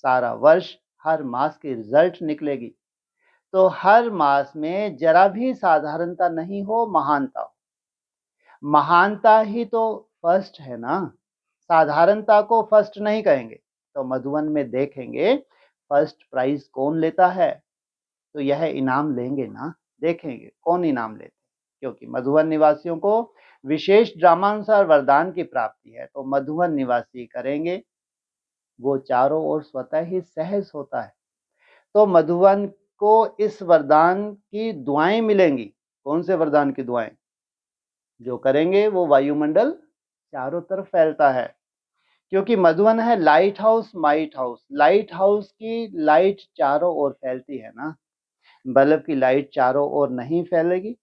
सारा वर्ष हर मास की रिजल्ट निकलेगी। तो हर मास में जरा भी साधारणता नहीं हो, महानता हो। महानता ही तो फर्स्ट है ना, साधारणता को फर्स्ट नहीं कहेंगे। तो मधुबन में देखेंगे फर्स्ट प्राइज कौन लेता है, तो यह इनाम लेंगे ना, देखेंगे कौन इनाम लेते, क्योंकि मधुबन निवासियों को विशेष ड्रामानुसार वरदान की प्राप्ति है। तो मधुबन निवासी करेंगे वो चारों ओर स्वतः ही सहज होता है। तो मधुबन को इस वरदान की दुआएं मिलेंगी। कौन से वरदान की दुआएं? जो करेंगे वो वायुमंडल चारों तरफ फैलता है, क्योंकि मधुबन है light house, might house. Light house की लाइट चारों ओर फैलती है ना, बल्ब की लाइट चारों ओर नहीं फैलेगी,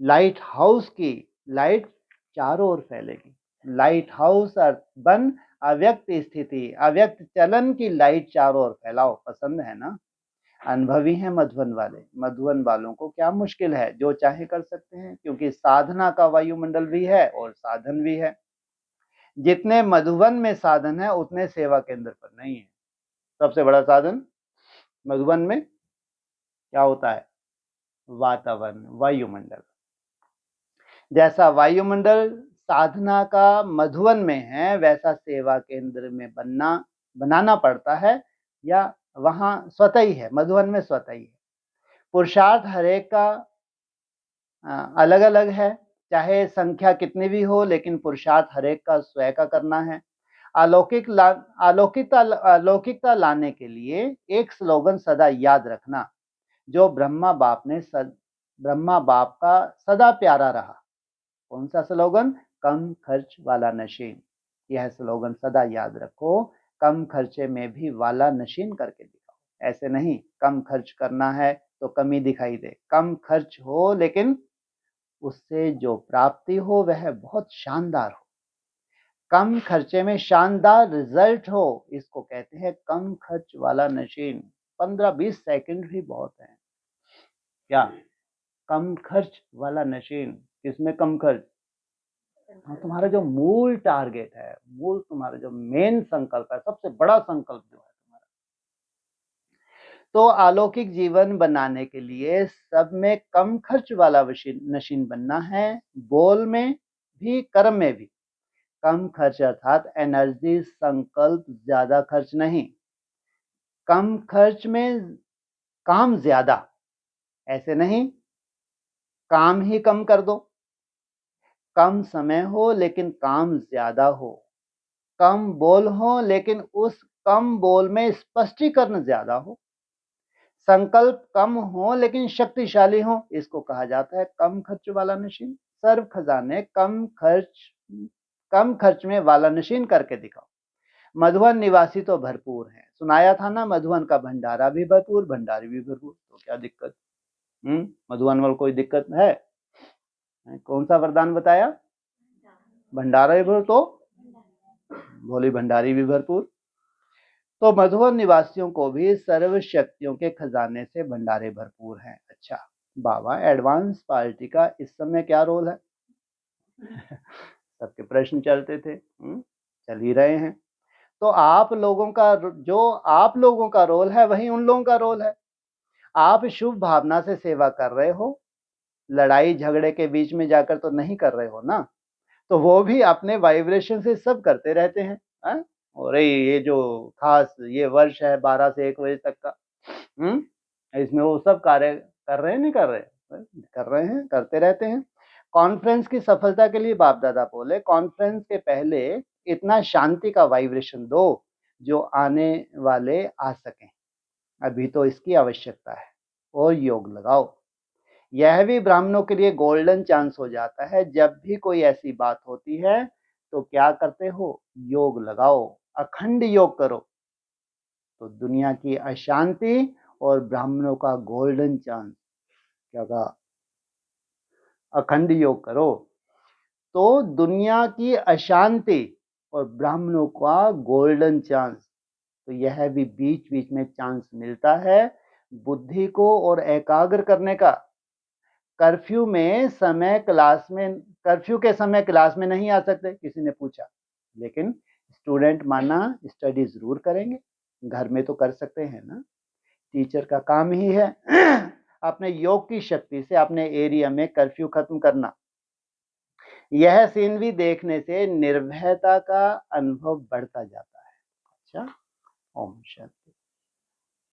लाइट हाउस की लाइट चारों ओर फैलेगी। लाइट हाउस बन अव्यक्त स्थिति, अव्यक्त चलन की लाइट चारों ओर फैलाओ। पसंद है ना? अनुभवी हैं मधुबन वाले। मधुबन वालों को क्या मुश्किल है, जो चाहे कर सकते हैं, क्योंकि साधना का वायुमंडल भी है और साधन भी है। जितने मधुबन में साधन है उतने सेवा केंद्र पर नहीं है। सबसे बड़ा साधन मधुबन में क्या होता है? वातावरण, वायुमंडल। जैसा वायुमंडल साधना का मधुबन में है, वैसा सेवा केंद्र में बनाना पड़ता है, या वहां स्वतः ही है, मधुबन में स्वतः ही है। पुरुषार्थ हरेक का अलग अलग है, चाहे संख्या कितनी भी हो, लेकिन पुरुषार्थ हरेक का स्वयं का करना है। अलौकिकता लाने के लिए एक स्लोगन सदा याद रखना, जो ब्रह्मा बाप का सदा प्यारा रहा। कौन सा स्लोगन? कम खर्च वाला नशीन। यह स्लोगन सदा याद रखो, कम खर्चे में भी वाला नशीन करके दिखाओ। ऐसे नहीं कम खर्च करना है तो कमी दिखाई दे, कम खर्च हो लेकिन उससे जो प्राप्ति हो वह बहुत शानदार हो, कम खर्चे में शानदार रिजल्ट हो, इसको कहते हैं कम खर्च वाला नशीन। 15-20 सेकंड भी बहुत है क्या? कम खर्च वाला नशीन। किसमें कम खर्च? हाँ, तुम्हारा जो मूल टारगेट है, मूल तुम्हारा जो मेन संकल्प है, सबसे बड़ा संकल्प जो है तुम्हारा, तो अलौकिक जीवन बनाने के लिए सब में कम खर्च वाला नशीन बनना है। बोल में भी, कर्म में भी। कम खर्च अर्थात एनर्जी, संकल्प, ज्यादा खर्च नहीं। कम खर्च में काम ज्यादा, ऐसे नहीं काम ही कम कर दो। कम समय हो लेकिन काम ज्यादा हो, कम बोल हो लेकिन उस कम बोल में स्पष्टीकरण ज्यादा हो, संकल्प कम हो लेकिन शक्तिशाली हो, इसको कहा जाता है कम खर्च वाला नशीन। सर्व खजाने कम खर्च में वाला नशीन करके दिखाओ। मधुवन निवासी तो भरपूर हैं, सुनाया था ना, मधुवन का भंडारा भी भरपूर, भंडारी भी भरपूर, तो क्या दिक्कत? मधुवन वाल कोई दिक्कत है? कौन सा वरदान बताया? भंडारा भी भरपूर, तो भोली भंडारी भी भरपूर। तो मधुवन निवासियों को भी सर्व शक्तियों के खजाने से भंडारे भरपूर हैं। अच्छा बाबा, एडवांस पार्टी का इस समय क्या रोल है? सबके प्रश्न चलते थे, चल ही रहे हैं। तो आप लोगों का रोल है वही उन लोगों का रोल है। आप शुभ भावना से सेवा कर रहे हो, लड़ाई झगड़े के बीच में जाकर तो नहीं कर रहे हो ना। तो वो भी अपने वाइब्रेशन से सब करते रहते हैं। और ये जो खास ये वर्ष है 12 से 1 बजे तक का, इसमें वो सब कार्य कर रहे हैं, नहीं कर रहे? कर रहे हैं, करते रहते हैं। कॉन्फ्रेंस की सफलता के लिए बाप दादा बोले, कॉन्फ्रेंस के पहले इतना शांति का वाइब्रेशन दो जो आने वाले आ सकें, अभी तो इसकी आवश्यकता है, और योग लगाओ। यह भी ब्राह्मणों के लिए गोल्डन चांस हो जाता है। जब भी कोई ऐसी बात होती है तो क्या करते हो? योग लगाओ, अखंड योग करो, तो दुनिया की अशांति और ब्राह्मणों का गोल्डन चांस। क्या कहा? अखंड योग करो तो दुनिया की अशांति और ब्राह्मणों का गोल्डन चांस। तो यह भी बीच बीच में चांस मिलता है बुद्धि को और एकाग्र करने का। कर्फ्यू के समय क्लास में नहीं आ सकते, किसी ने पूछा, लेकिन स्टूडेंट माना स्टडी जरूर करेंगे, घर में तो कर सकते हैं ना। टीचर का काम ही है अपने योग की शक्ति से अपने एरिया में कर्फ्यू खत्म करना। यह सीनरी देखने से निर्भयता का अनुभव बढ़ता जाता है। अच्छा, ओम शांति।